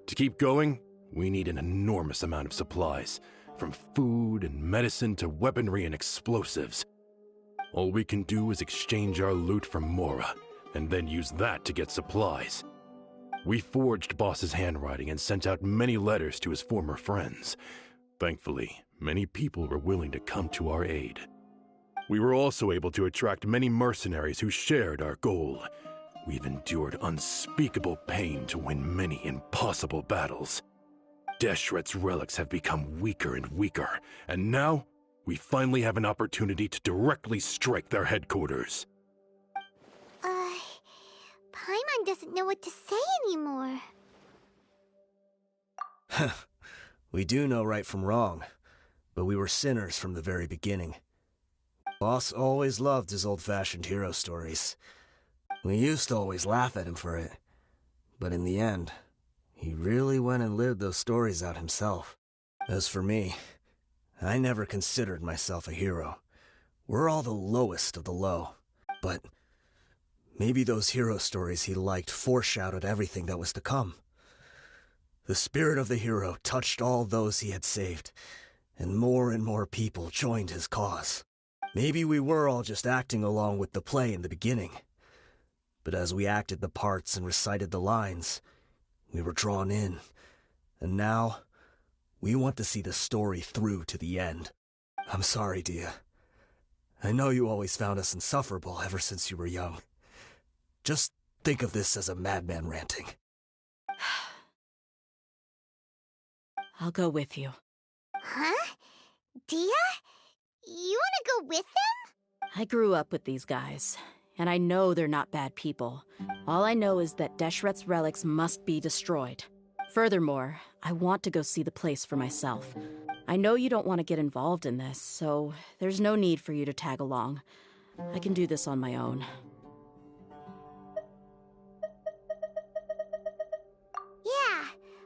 To keep going, we need an enormous amount of supplies, from food and medicine to weaponry and explosives. All we can do is exchange our loot from Mora, and then use that to get supplies. We forged Boss's handwriting and sent out many letters to his former friends. Thankfully, many people were willing to come to our aid. We were also able to attract many mercenaries who shared our goal. We've endured unspeakable pain to win many impossible battles. Deshret's relics have become weaker and weaker, and now we finally have an opportunity to directly strike their headquarters. Paimon doesn't know what to say anymore. We do know right from wrong, but we were sinners from the very beginning. Boss always loved his old-fashioned hero stories. We used to always laugh at him for it, but in the end, he really went and lived those stories out himself. As for me, I never considered myself a hero. We're all the lowest of the low, but maybe those hero stories he liked foreshadowed everything that was to come. The spirit of the hero touched all those he had saved, and more people joined his cause. Maybe we were all just acting along with the play in the beginning. But as we acted the parts and recited the lines, we were drawn in. And now, we want to see the story through to the end. I'm sorry, Dehya. I know you always found us insufferable ever since you were young. Just think of this as a madman ranting. I'll go with you. Huh? Dehya? You want to go with them? I grew up with these guys, and I know they're not bad people. All I know is that Deshret's relics must be destroyed. Furthermore, I want to go see the place for myself. I know you don't want to get involved in this, so there's no need for you to tag along. I can do this on my own. Yeah,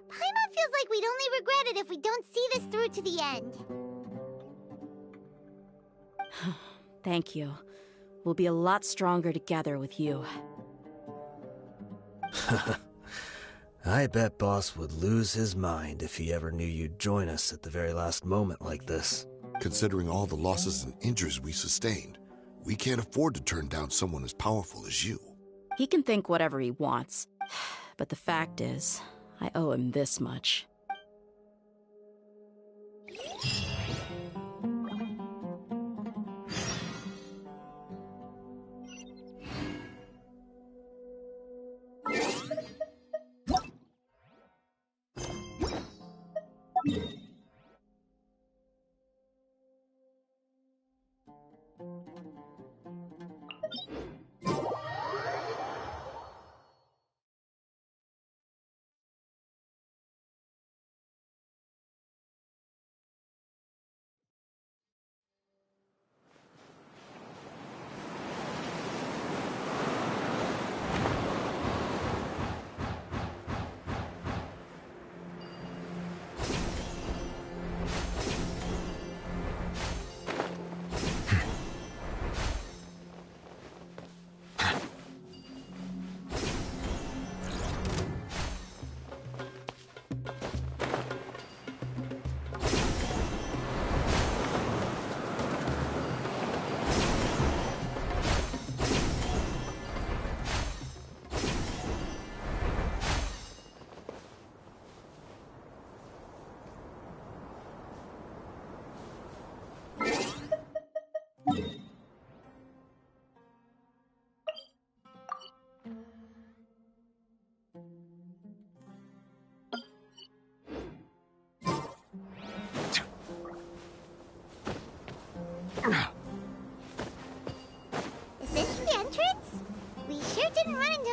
Paimon feels like we'd only regret it if we don't see this through to the end. Thank you. We'll be a lot stronger together with you. I bet Boss would lose his mind if he ever knew you'd join us at the very last moment like this. Considering all the losses and injuries we sustained, we can't afford to turn down someone as powerful as you. He can think whatever he wants, but the fact is, I owe him this much.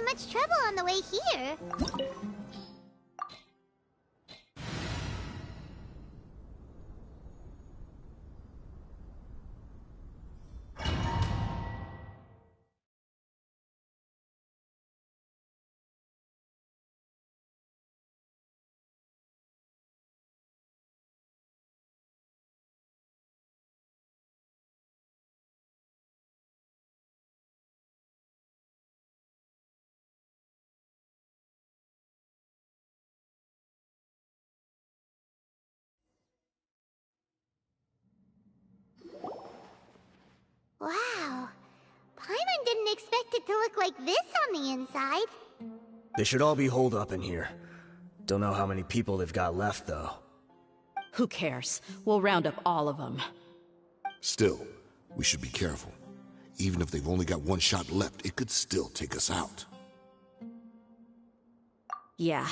much trouble on the way here. Wow. Paimon didn't expect it to look like this on the inside. They should all be holed up in here. Don't know how many people they've got left, though. Who cares? We'll round up all of them. Still, we should be careful. Even if they've only got one shot left, it could still take us out. Yeah,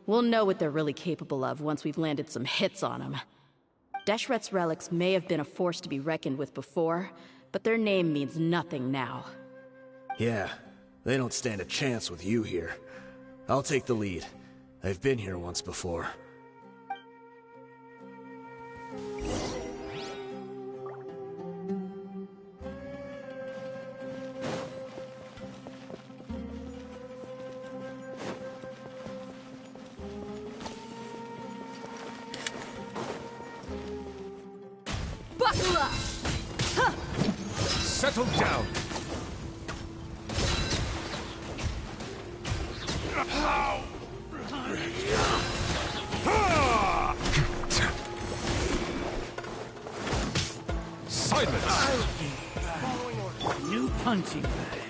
we'll know what they're really capable of once we've landed some hits on them. Deshret's relics may have been a force to be reckoned with before, but their name means nothing now. Yeah, they don't stand a chance with you here. I'll take the lead. I've been here once before. Buckle up! Huh. Settle down! Silence! New punching bag.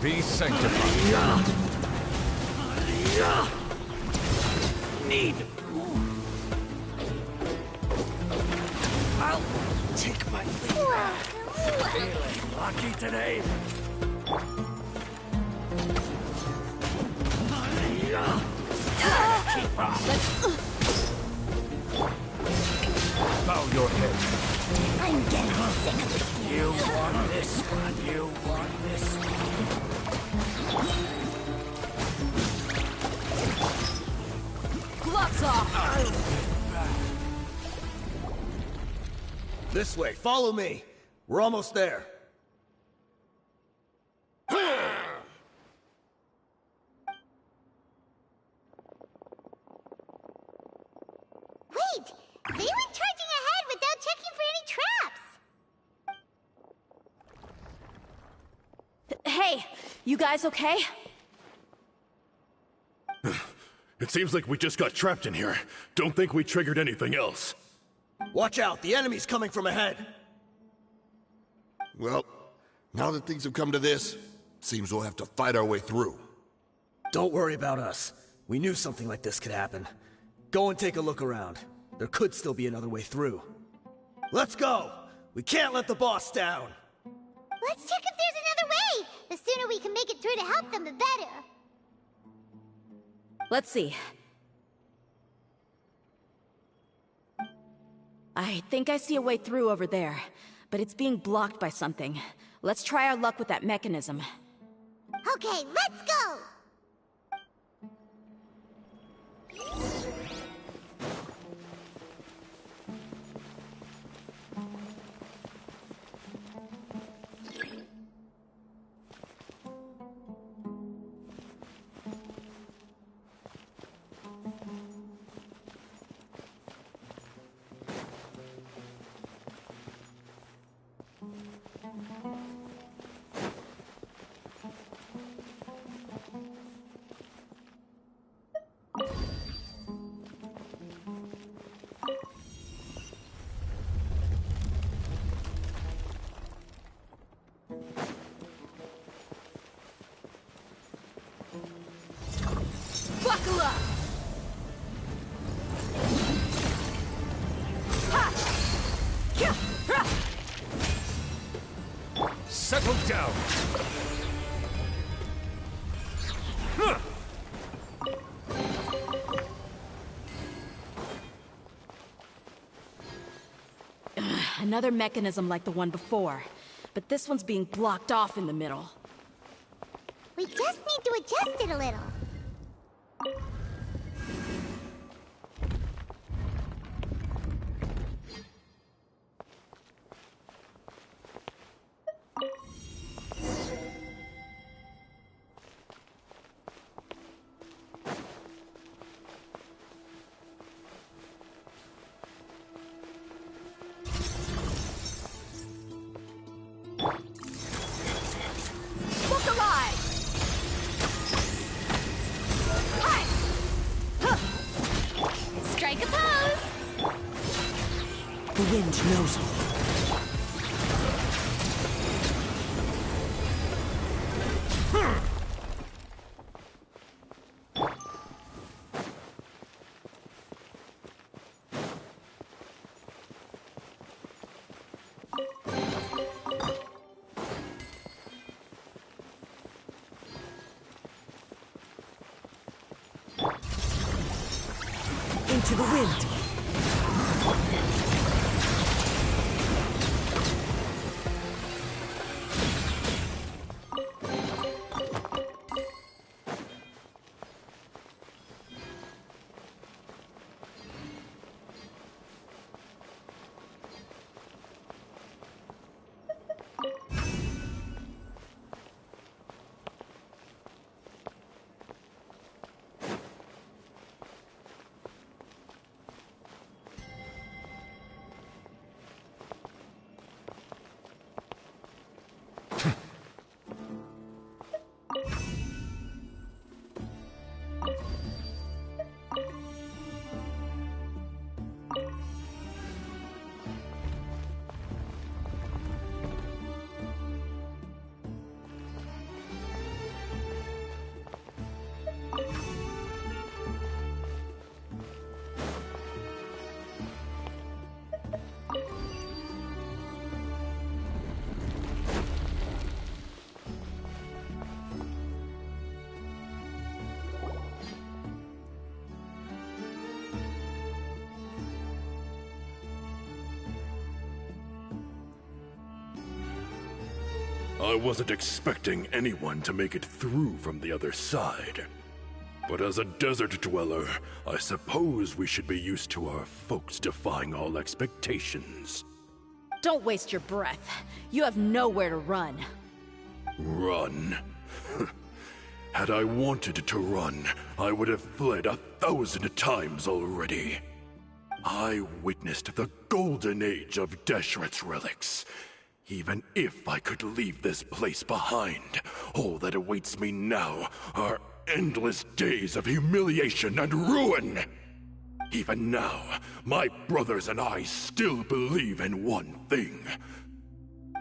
Be sanctified. Need. I'll take my leave back. Feeling lucky today? Keep up. Bow your head. I'm getting sick of this. You want this one? You want this one? Gloves off! This way, follow me. We're almost there. Wait! They went charging ahead without checking for any traps! Hey, you guys okay? It seems like we just got trapped in here. Don't think we triggered anything else. Watch out, the enemy's coming from ahead. Well, now that things have come to this, seems we'll have to fight our way through. Don't worry about us. We knew something like this could happen. Go and take a look around. There could still be another way through. Let's go! We can't let the boss down! Let's check if there's another way! The sooner we can make it through to help them, the better. Let's see. I think I see a way through over there, but it's being blocked by something. Let's try our luck with that mechanism. Okay, let's go! Buckle up! Settle down! Another mechanism like the one before. but this one's being blocked off in the middle. We just need to adjust it a little. Look alive! Hi! Huh. Strike a pose! The wind knows me. Into the wind. I wasn't expecting anyone to make it through from the other side. But as a desert dweller, I suppose we should be used to our folks defying all expectations. Don't waste your breath. You have nowhere to run. Run? Had I wanted to run, I would have fled 1,000 times already. I witnessed the golden age of Deshret's relics. Even if I could leave this place behind, all that awaits me now are endless days of humiliation and ruin. Even now, my brothers and I still believe in one thing.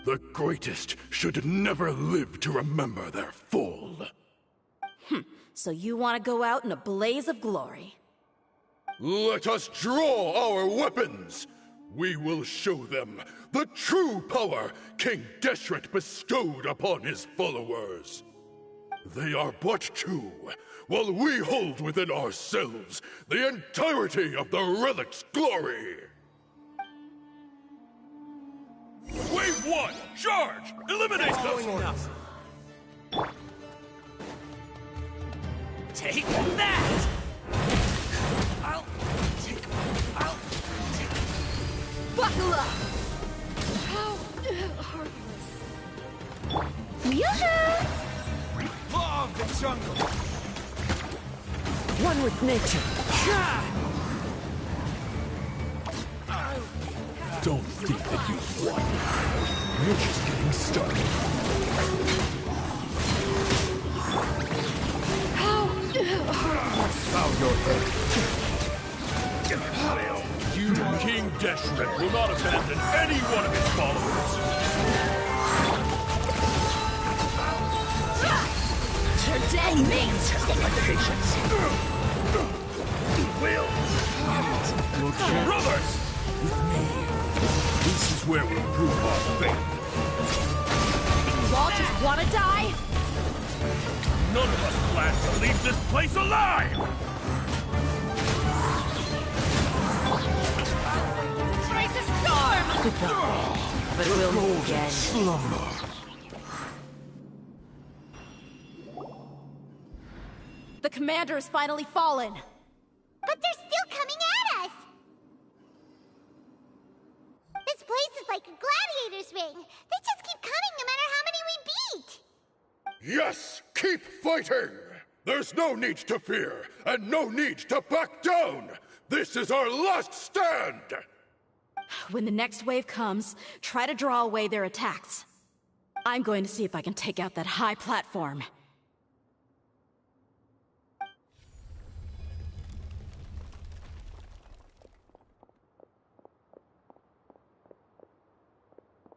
The greatest should never live to remember their fall. So you want to go out in a blaze of glory? Let us draw our weapons! We will show them the true power King Deshret bestowed upon his followers. They are but two, while we hold within ourselves the entirety of the relic's glory. Wave 1, charge! Eliminate them! Take that! Buckle up! How heartless. Yoo-hoo! Law of the jungle! One with nature. Don't think that you've won. You're just getting started. How heartless. Bow your head. You, King Deshret, will not abandon any one of his followers. Today means Test my patience. Will. Brothers! With me, this is where we prove our faith. you all just want to die? None of us plan to leave this place alive! Raise a storm! but we'll meet again. Slumber. The commander has finally fallen. But they're still coming at us! This place is like a gladiator's ring. They just keep coming no matter how many we beat. Yes, keep fighting! There's no need to fear, and no need to back down! This is our last stand! When the next wave comes, try to draw away their attacks. I'm going to see if I can take out that high platform.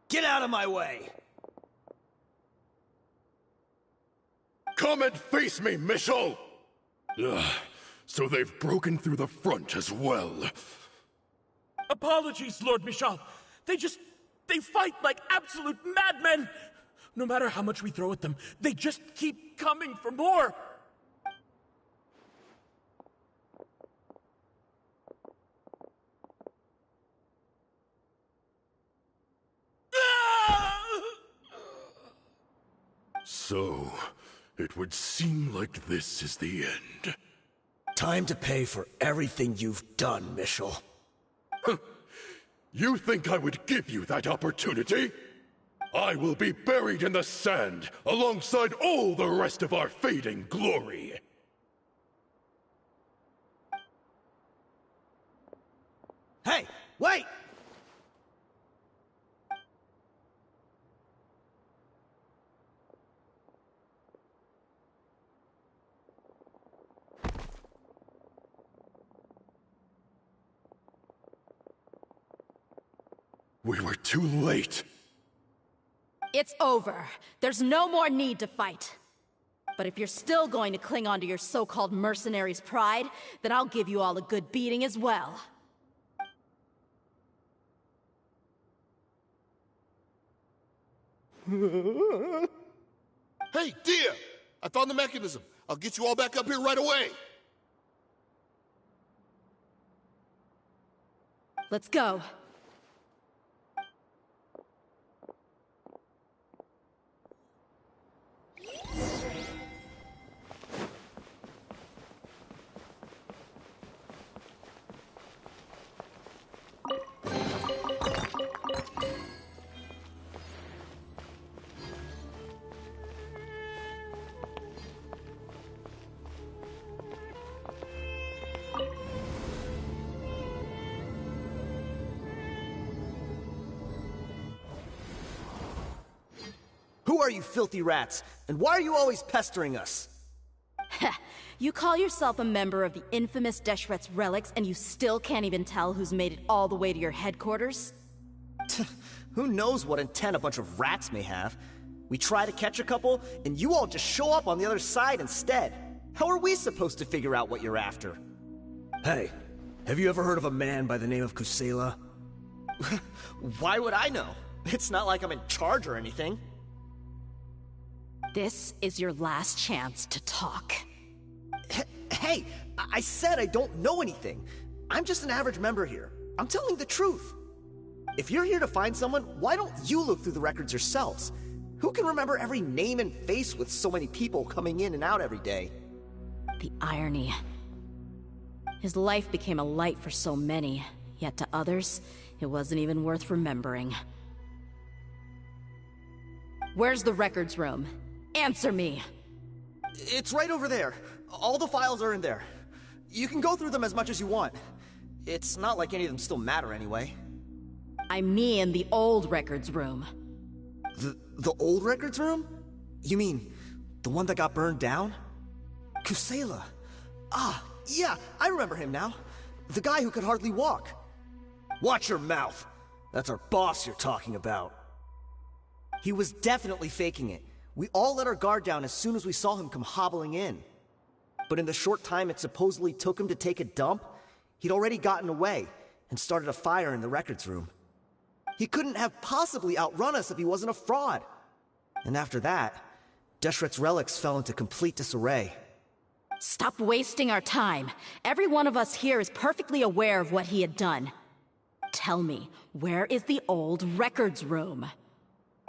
Get out of my way! Come and face me, Michel! Ugh, so they've broken through the front as well. Apologies, Lord Michal. They fight like absolute madmen! No matter how much we throw at them, they just keep coming for more! So, it would seem like this is the end. Time to pay for everything you've done, Michel. You think I would give you that opportunity? I will be buried in the sand alongside all the rest of our fading glory. Hey, wait! We were too late. It's over. There's no more need to fight. But if you're still going to cling on to your so-called mercenary's pride, then I'll give you all a good beating as well. Hey, dear! I found the mechanism. I'll get you all back up here right away. Let's go. Who are you filthy rats? And why are you always pestering us? You call yourself a member of the infamous Deshret's relics, and you still can't even tell who's made it all the way to your headquarters? Who knows what intent a bunch of rats may have? We try to catch a couple, and you all just show up on the other side instead. How are we supposed to figure out what you're after? Hey, have you ever heard of a man by the name of Kusela? Why would I know? It's not like I'm in charge or anything. This is your last chance to talk. Hey, I said I don't know anything. I'm just an average member here. I'm telling the truth. If you're here to find someone, why don't you look through the records yourselves? Who can remember every name and face with so many people coming in and out every day? The irony. His life became a light for so many, yet to others, it wasn't even worth remembering. Where's the records room? Answer me! It's right over there. All the files are in there. You can go through them as much as you want. It's not like any of them still matter anyway. I mean the old records room. The old records room? You mean, the one that got burned down? Kusela. Ah, yeah, I remember him now. The guy who could hardly walk. Watch your mouth. That's our boss you're talking about. He was definitely faking it. We all let our guard down as soon as we saw him come hobbling in. But in the short time it supposedly took him to take a dump, he'd already gotten away and started a fire in the records room. He couldn't have possibly outrun us if he wasn't a fraud. And after that, Deshret's relics fell into complete disarray. Stop wasting our time. Every one of us here is perfectly aware of what he had done. tell me, where is the old records room?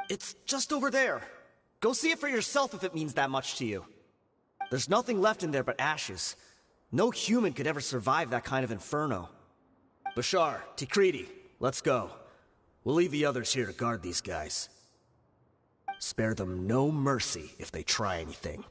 It's just over there. Go see it for yourself if it means that much to you. There's nothing left in there but ashes. No human could ever survive that kind of inferno. Bashar, Tikriti, let's go. We'll leave the others here to guard these guys. Spare them no mercy if they try anything.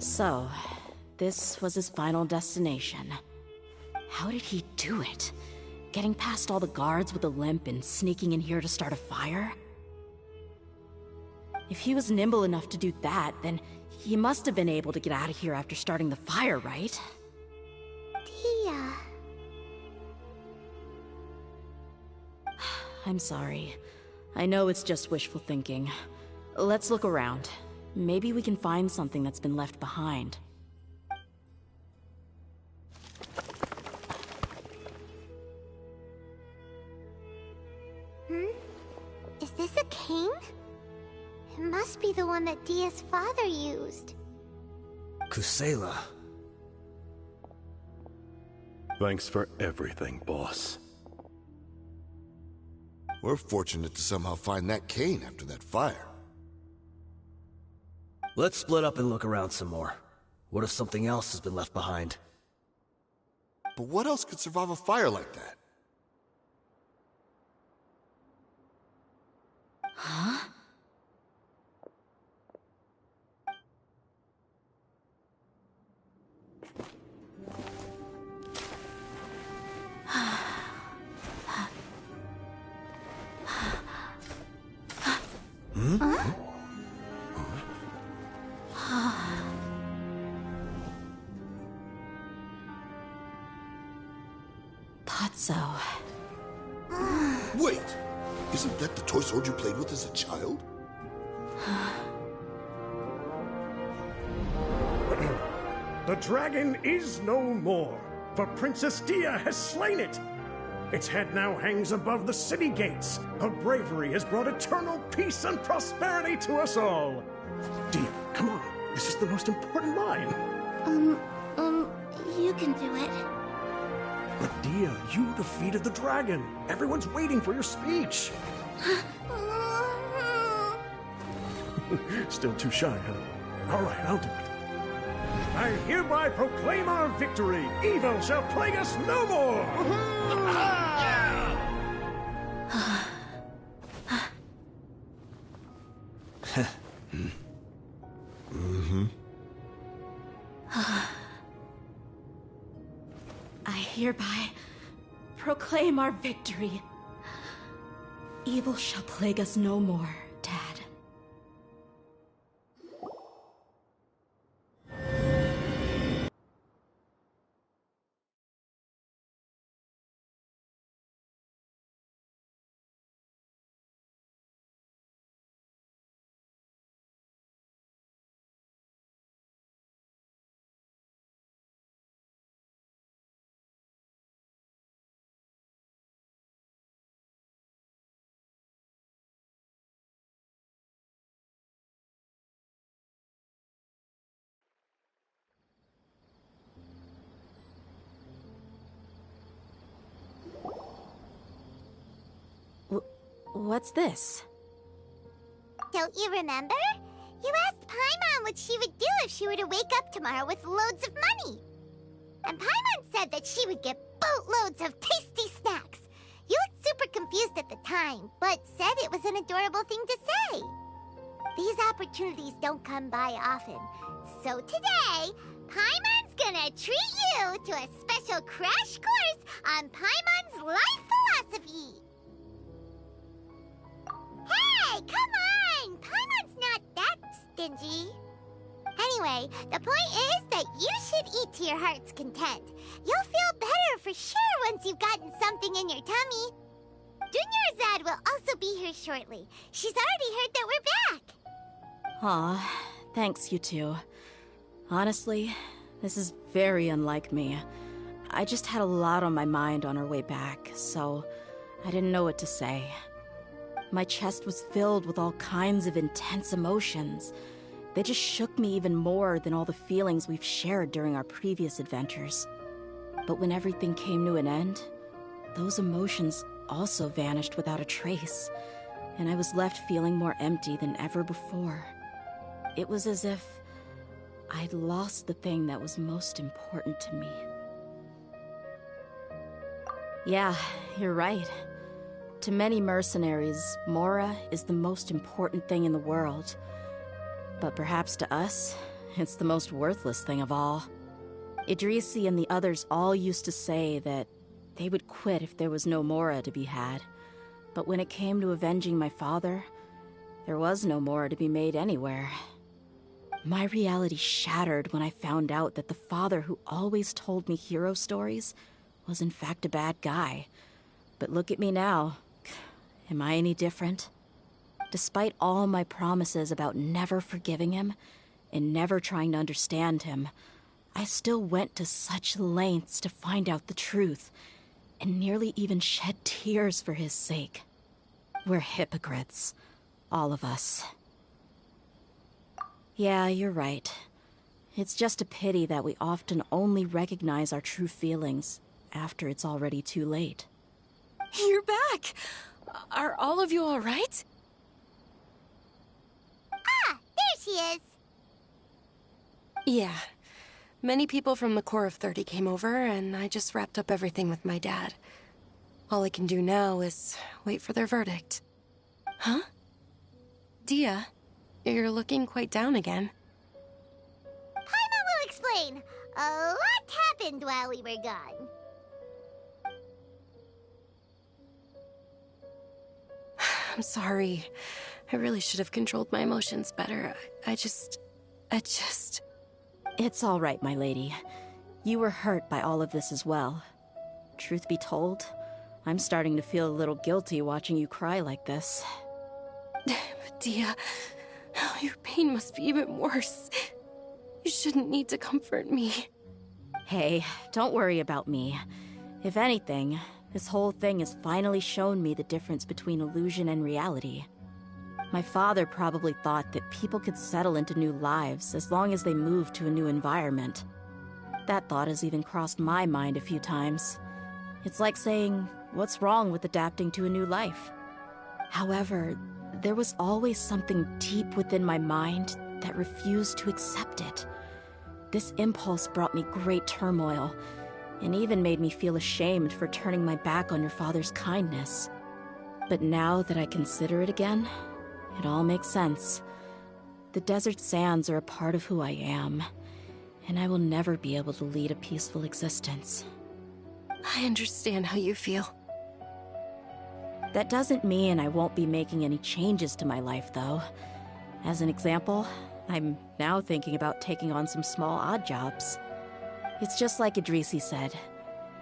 So, this was his final destination. How did he do it? Getting past all the guards with a limp and sneaking in here to start a fire? If he was nimble enough to do that, then he must have been able to get out of here after starting the fire, right? Dehya. I'm sorry. I know it's just wishful thinking. Let's look around. Maybe we can find something that's been left behind. Is this a cane? It must be the one that Dehya's father used. Kusela. Thanks for everything, boss. We're fortunate to somehow find that cane after that fire. Let's split up and look around some more. What if something else has been left behind? But what else could survive a fire like that? Huh? So. Wait! Isn't that the toy sword you played with as a child? The dragon is no more, for Princess Dehya has slain it. Its head now hangs above the city gates. Her bravery has brought eternal peace and prosperity to us all. Dehya, come on. This is the most important line. You can do it. But Dehya, you defeated the dragon. Everyone's waiting for your speech. Still too shy, huh? All right, I'll do it. I hereby proclaim our victory. Evil shall plague us no more. I hereby proclaim our victory. Evil shall plague us no more, Dad. What's this? Don't you remember? You asked Paimon what she would do if she were to wake up tomorrow with loads of money. And Paimon said that she would get boatloads of tasty snacks. You looked super confused at the time, but said it was an adorable thing to say. These opportunities don't come by often. So today, Paimon's gonna treat you to a special crash course on Paimon's life philosophy. Hey, come on! Paimon's not that stingy. Anyway, the point is that you should eat to your heart's content. You'll feel better for sure once you've gotten something in your tummy. Dunyarzad will also be here shortly. She's already heard that we're back. Aw, thanks, you two. Honestly, this is very unlike me. I just had a lot on my mind on our way back, so I didn't know what to say. My chest was filled with all kinds of intense emotions. They just shook me even more than all the feelings we've shared during our previous adventures. But when everything came to an end, those emotions also vanished without a trace, and I was left feeling more empty than ever before. It was as if I'd lost the thing that was most important to me. Yeah, you're right. To many mercenaries, Mora is the most important thing in the world. But perhaps to us, it's the most worthless thing of all. Idrisi and the others all used to say that they would quit if there was no Mora to be had. But when it came to avenging my father, there was no Mora to be made anywhere. My reality shattered when I found out that the father who always told me hero stories was in fact a bad guy. But look at me now. Am I any different? Despite all my promises about never forgiving him and never trying to understand him, I still went to such lengths to find out the truth, and nearly even shed tears for his sake. We're hypocrites, all of us. Yeah, you're right. It's just a pity that we often only recognize our true feelings after it's already too late. You're back! Are all of you alright? Ah, there she is. Yeah. Many people from the Corps of 30 came over, and I just wrapped up everything with my dad. All I can do now is wait for their verdict. Huh? Dehya, you're looking quite down again. Paimon will explain. A lot happened while we were gone. I'm sorry. I really should have controlled my emotions better. I just... It's all right, my lady. You were hurt by all of this as well. Truth be told, I'm starting to feel a little guilty watching you cry like this. Dehya, your pain must be even worse. You shouldn't need to comfort me. Hey, don't worry about me. If anything, this whole thing has finally shown me the difference between illusion and reality. My father probably thought that people could settle into new lives as long as they moved to a new environment. That thought has even crossed my mind a few times. It's like saying, what's wrong with adapting to a new life? However, there was always something deep within my mind that refused to accept it. This impulse brought me great turmoil, and even made me feel ashamed for turning my back on your father's kindness. But now that I consider it again, it all makes sense. The desert sands are a part of who I am, and I will never be able to lead a peaceful existence. I understand how you feel. That doesn't mean I won't be making any changes to my life, though. As an example, I'm now thinking about taking on some small odd jobs. It's just like Idrisi said.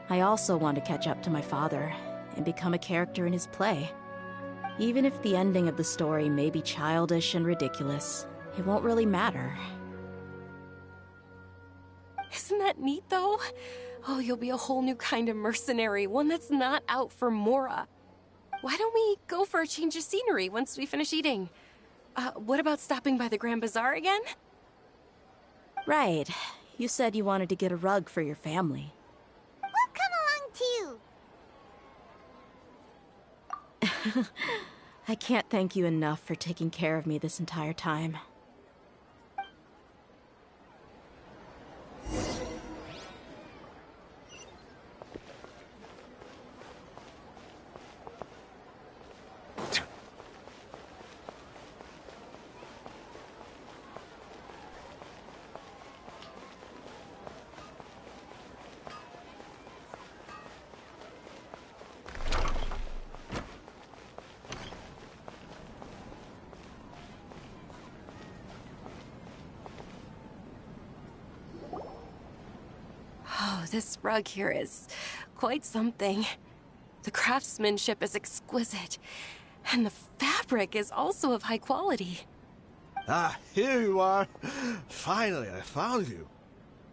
I also want to catch up to my father and become a character in his play. Even if the ending of the story may be childish and ridiculous, it won't really matter. Isn't that neat, though? Oh, you'll be a whole new kind of mercenary, one that's not out for Mora. Why don't we go for a change of scenery once we finish eating? What about stopping by the Grand Bazaar again? Right. You said you wanted to get a rug for your family. We'll come along too. I can't thank you enough for taking care of me this entire time. Oh, this rug here is quite something. The craftsmanship is exquisite, and the fabric is also of high quality. Ah, here you are. Finally, I found you.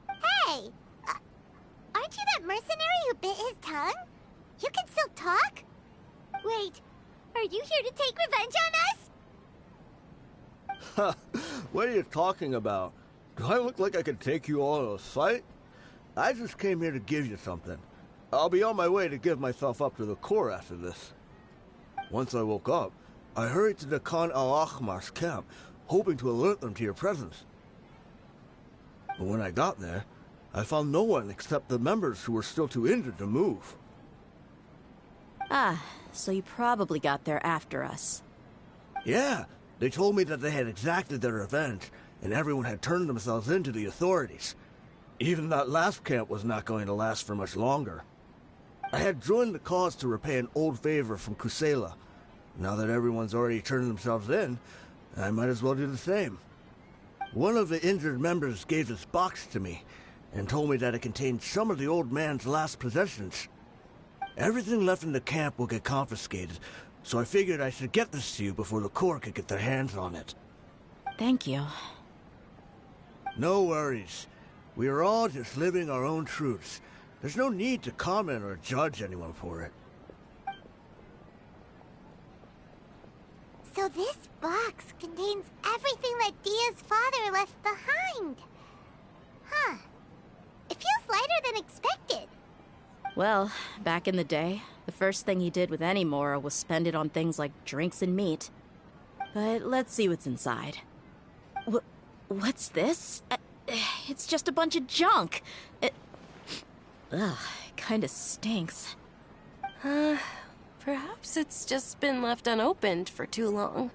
Hey! Aren't you that mercenary who bit his tongue? You can still talk? Wait, are you here to take revenge on us? What are you talking about? Do I look like I could take you all in a fight? I just came here to give you something. I'll be on my way to give myself up to the Corps after this. Once I woke up, I hurried to the Khan al-Ahmar's camp, hoping to alert them to your presence. But when I got there, I found no one except the members who were still too injured to move. Ah, so you probably got there after us. Yeah, they told me that they had exacted their revenge, and everyone had turned themselves in to the authorities. Even that last camp was not going to last for much longer. I had joined the cause to repay an old favor from Kusela. Now that everyone's already turned themselves in, I might as well do the same. One of the injured members gave this box to me, and told me that it contained some of the old man's last possessions. Everything left in the camp will get confiscated, so I figured I should get this to you before the Corps could get their hands on it. Thank you. No worries. We are all just living our own truths. There's no need to comment or judge anyone for it. So this box contains everything that Dia's father left behind. Huh. It feels lighter than expected. Well, back in the day, the first thing he did with any Mora was spend it on things like drinks and meat. But let's see what's inside. What's this? It's just a bunch of junk. Ugh, it kinda stinks. Perhaps it's just been left unopened for too long.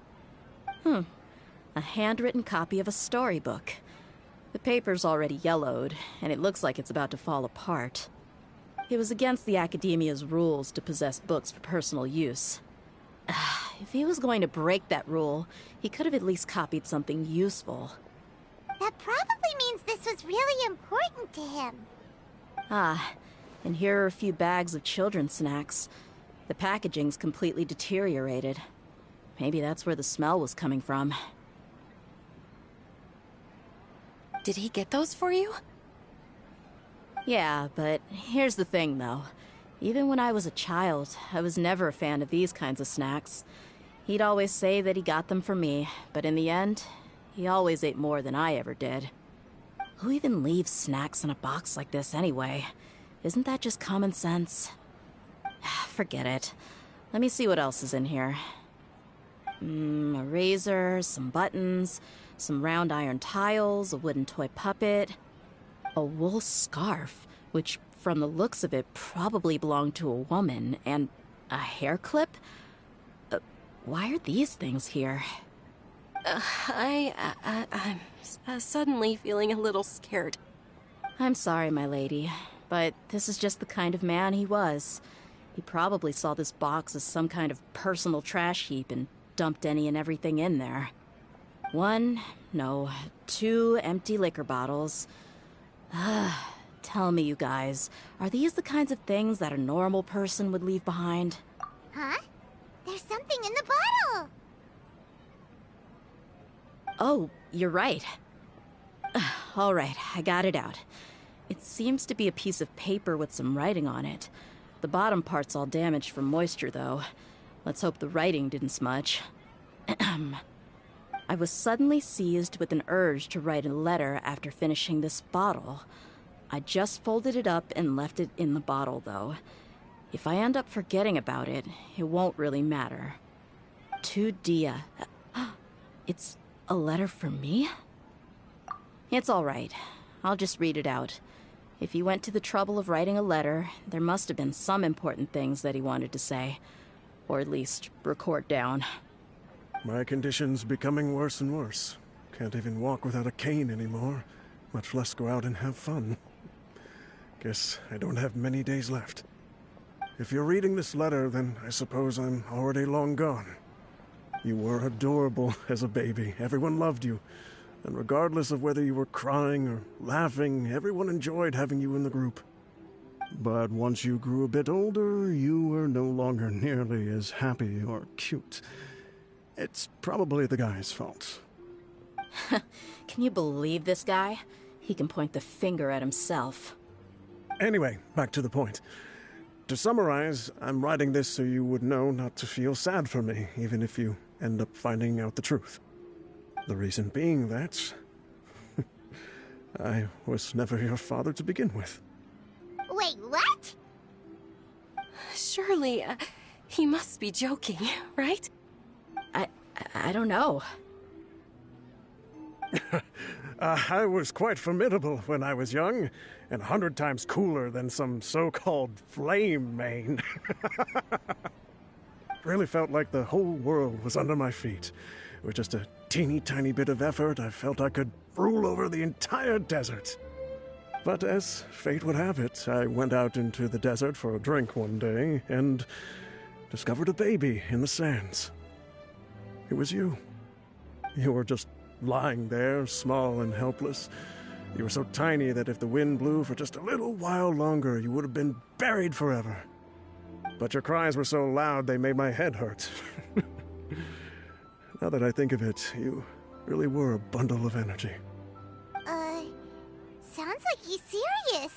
A handwritten copy of a storybook. The paper's already yellowed, and it looks like it's about to fall apart. It was against the Academia's rules to possess books for personal use. If he was going to break that rule, he could have at least copied something useful. That probably means this was really important to him. Ah, and here are a few bags of children's snacks. The packaging's completely deteriorated. Maybe that's where the smell was coming from. Did he get those for you? Yeah, but here's the thing, though. Even when I was a child, I was never a fan of these kinds of snacks. He'd always say that he got them for me, but in the end, he always ate more than I ever did. Who even leaves snacks in a box like this anyway? Isn't that just common sense? Forget it. Let me see what else is in here. A razor, some buttons, some round iron tiles, a wooden toy puppet, a wool scarf, which from the looks of it probably belonged to a woman, and a hair clip? Why are these things here? I'm suddenly feeling a little scared. I'm sorry, my lady, but this is just the kind of man he was. He probably saw this box as some kind of personal trash heap and dumped any and everything in there. 2 empty liquor bottles. Tell me, you guys, are these the kinds of things that a normal person would leave behind? Huh? There's something in the bottle! Oh, you're right. All right, I got it out. It seems to be a piece of paper with some writing on it. The bottom part's all damaged from moisture, though. Let's hope the writing didn't smudge. I was suddenly seized with an urge to write a letter after finishing this bottle. I just folded it up and left it in the bottle, though. If I end up forgetting about it, it won't really matter. To Dehya. It's a letter for me? It's all right. I'll just read it out. If he went to the trouble of writing a letter, there must have been some important things that he wanted to say. Or at least record down. My condition's becoming worse and worse. Can't even walk without a cane anymore, much less go out and have fun. Guess I don't have many days left. If you're reading this letter, then I suppose I'm already long gone. You were adorable as a baby. Everyone loved you. And regardless of whether you were crying or laughing, everyone enjoyed having you in the group. But once you grew a bit older, you were no longer nearly as happy or cute. It's probably the guy's fault. Can you believe this guy? He can point the finger at himself. Anyway, back to the point. To summarize, I'm writing this so you would know not to feel sad for me, even if you end up finding out the truth. The reason being that I was never your father to begin with. Wait, what? Surely, he must be joking, right? I don't know. I was quite formidable when I was young, and 100 times cooler than some so-called flame main. Really felt like the whole world was under my feet. With just a teeny tiny bit of effort, I felt I could rule over the entire desert. But as fate would have it, I went out into the desert for a drink one day and discovered a baby in the sands. It was you. You were just lying there, small and helpless. You were so tiny that if the wind blew for just a little while longer, you would have been buried forever. But your cries were so loud they made my head hurt. Now that I think of it, you really were a bundle of energy. Sounds like he's serious.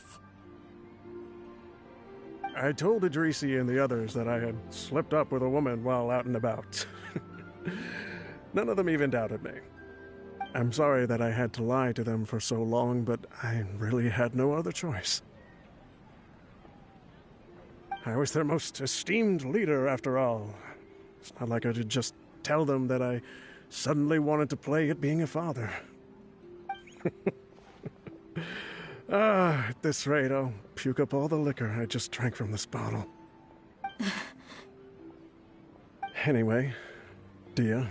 I told Idrisi and the others that I had slipped up with a woman while out and about. None of them even doubted me. I'm sorry that I had to lie to them for so long, but I really had no other choice. I was their most esteemed leader, after all. It's not like I could just tell them that I suddenly wanted to play at being a father. At this rate, I'll puke up all the liquor I just drank from this bottle. Anyway, Dehya,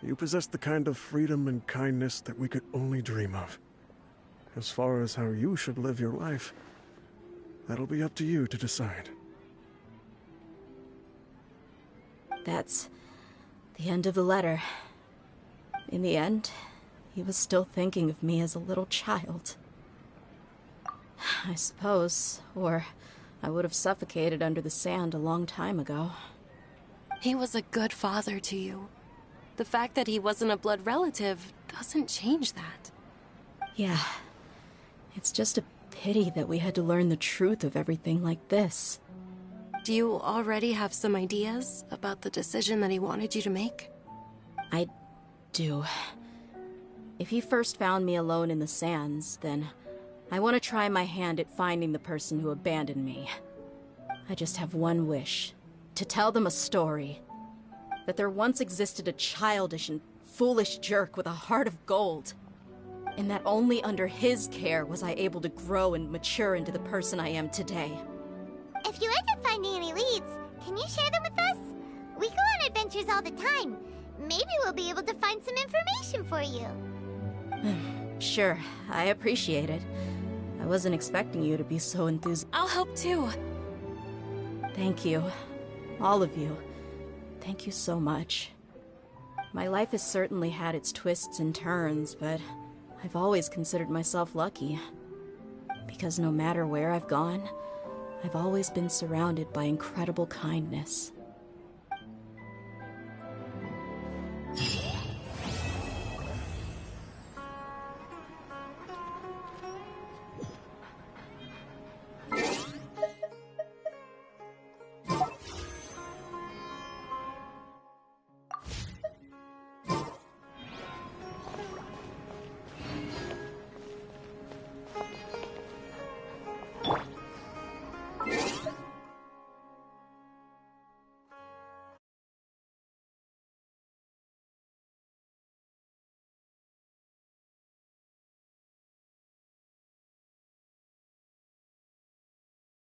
you possess the kind of freedom and kindness that we could only dream of. As far as how you should live your life, that'll be up to you to decide. That's the end of the letter. In the end, he was still thinking of me as a little child. I suppose, or I would have suffocated under the sand a long time ago. He was a good father to you. The fact that he wasn't a blood relative doesn't change that. Yeah. It's just a pity that we had to learn the truth of everything like this. Do you already have some ideas about the decision that he wanted you to make? I do. If he first found me alone in the sands, then I want to try my hand at finding the person who abandoned me. I just have one wish. To tell them a story. That there once existed a childish and foolish jerk with a heart of gold. And that only under his care was I able to grow and mature into the person I am today. If you end up finding any leads, can you share them with us? We go on adventures all the time. Maybe we'll be able to find some information for you. Sure, I appreciate it. I wasn't expecting you to be so enthusiastic. I'll help too. Thank you. All of you. Thank you so much. My life has certainly had its twists and turns, but I've always considered myself lucky. Because no matter where I've gone, I've always been surrounded by incredible kindness.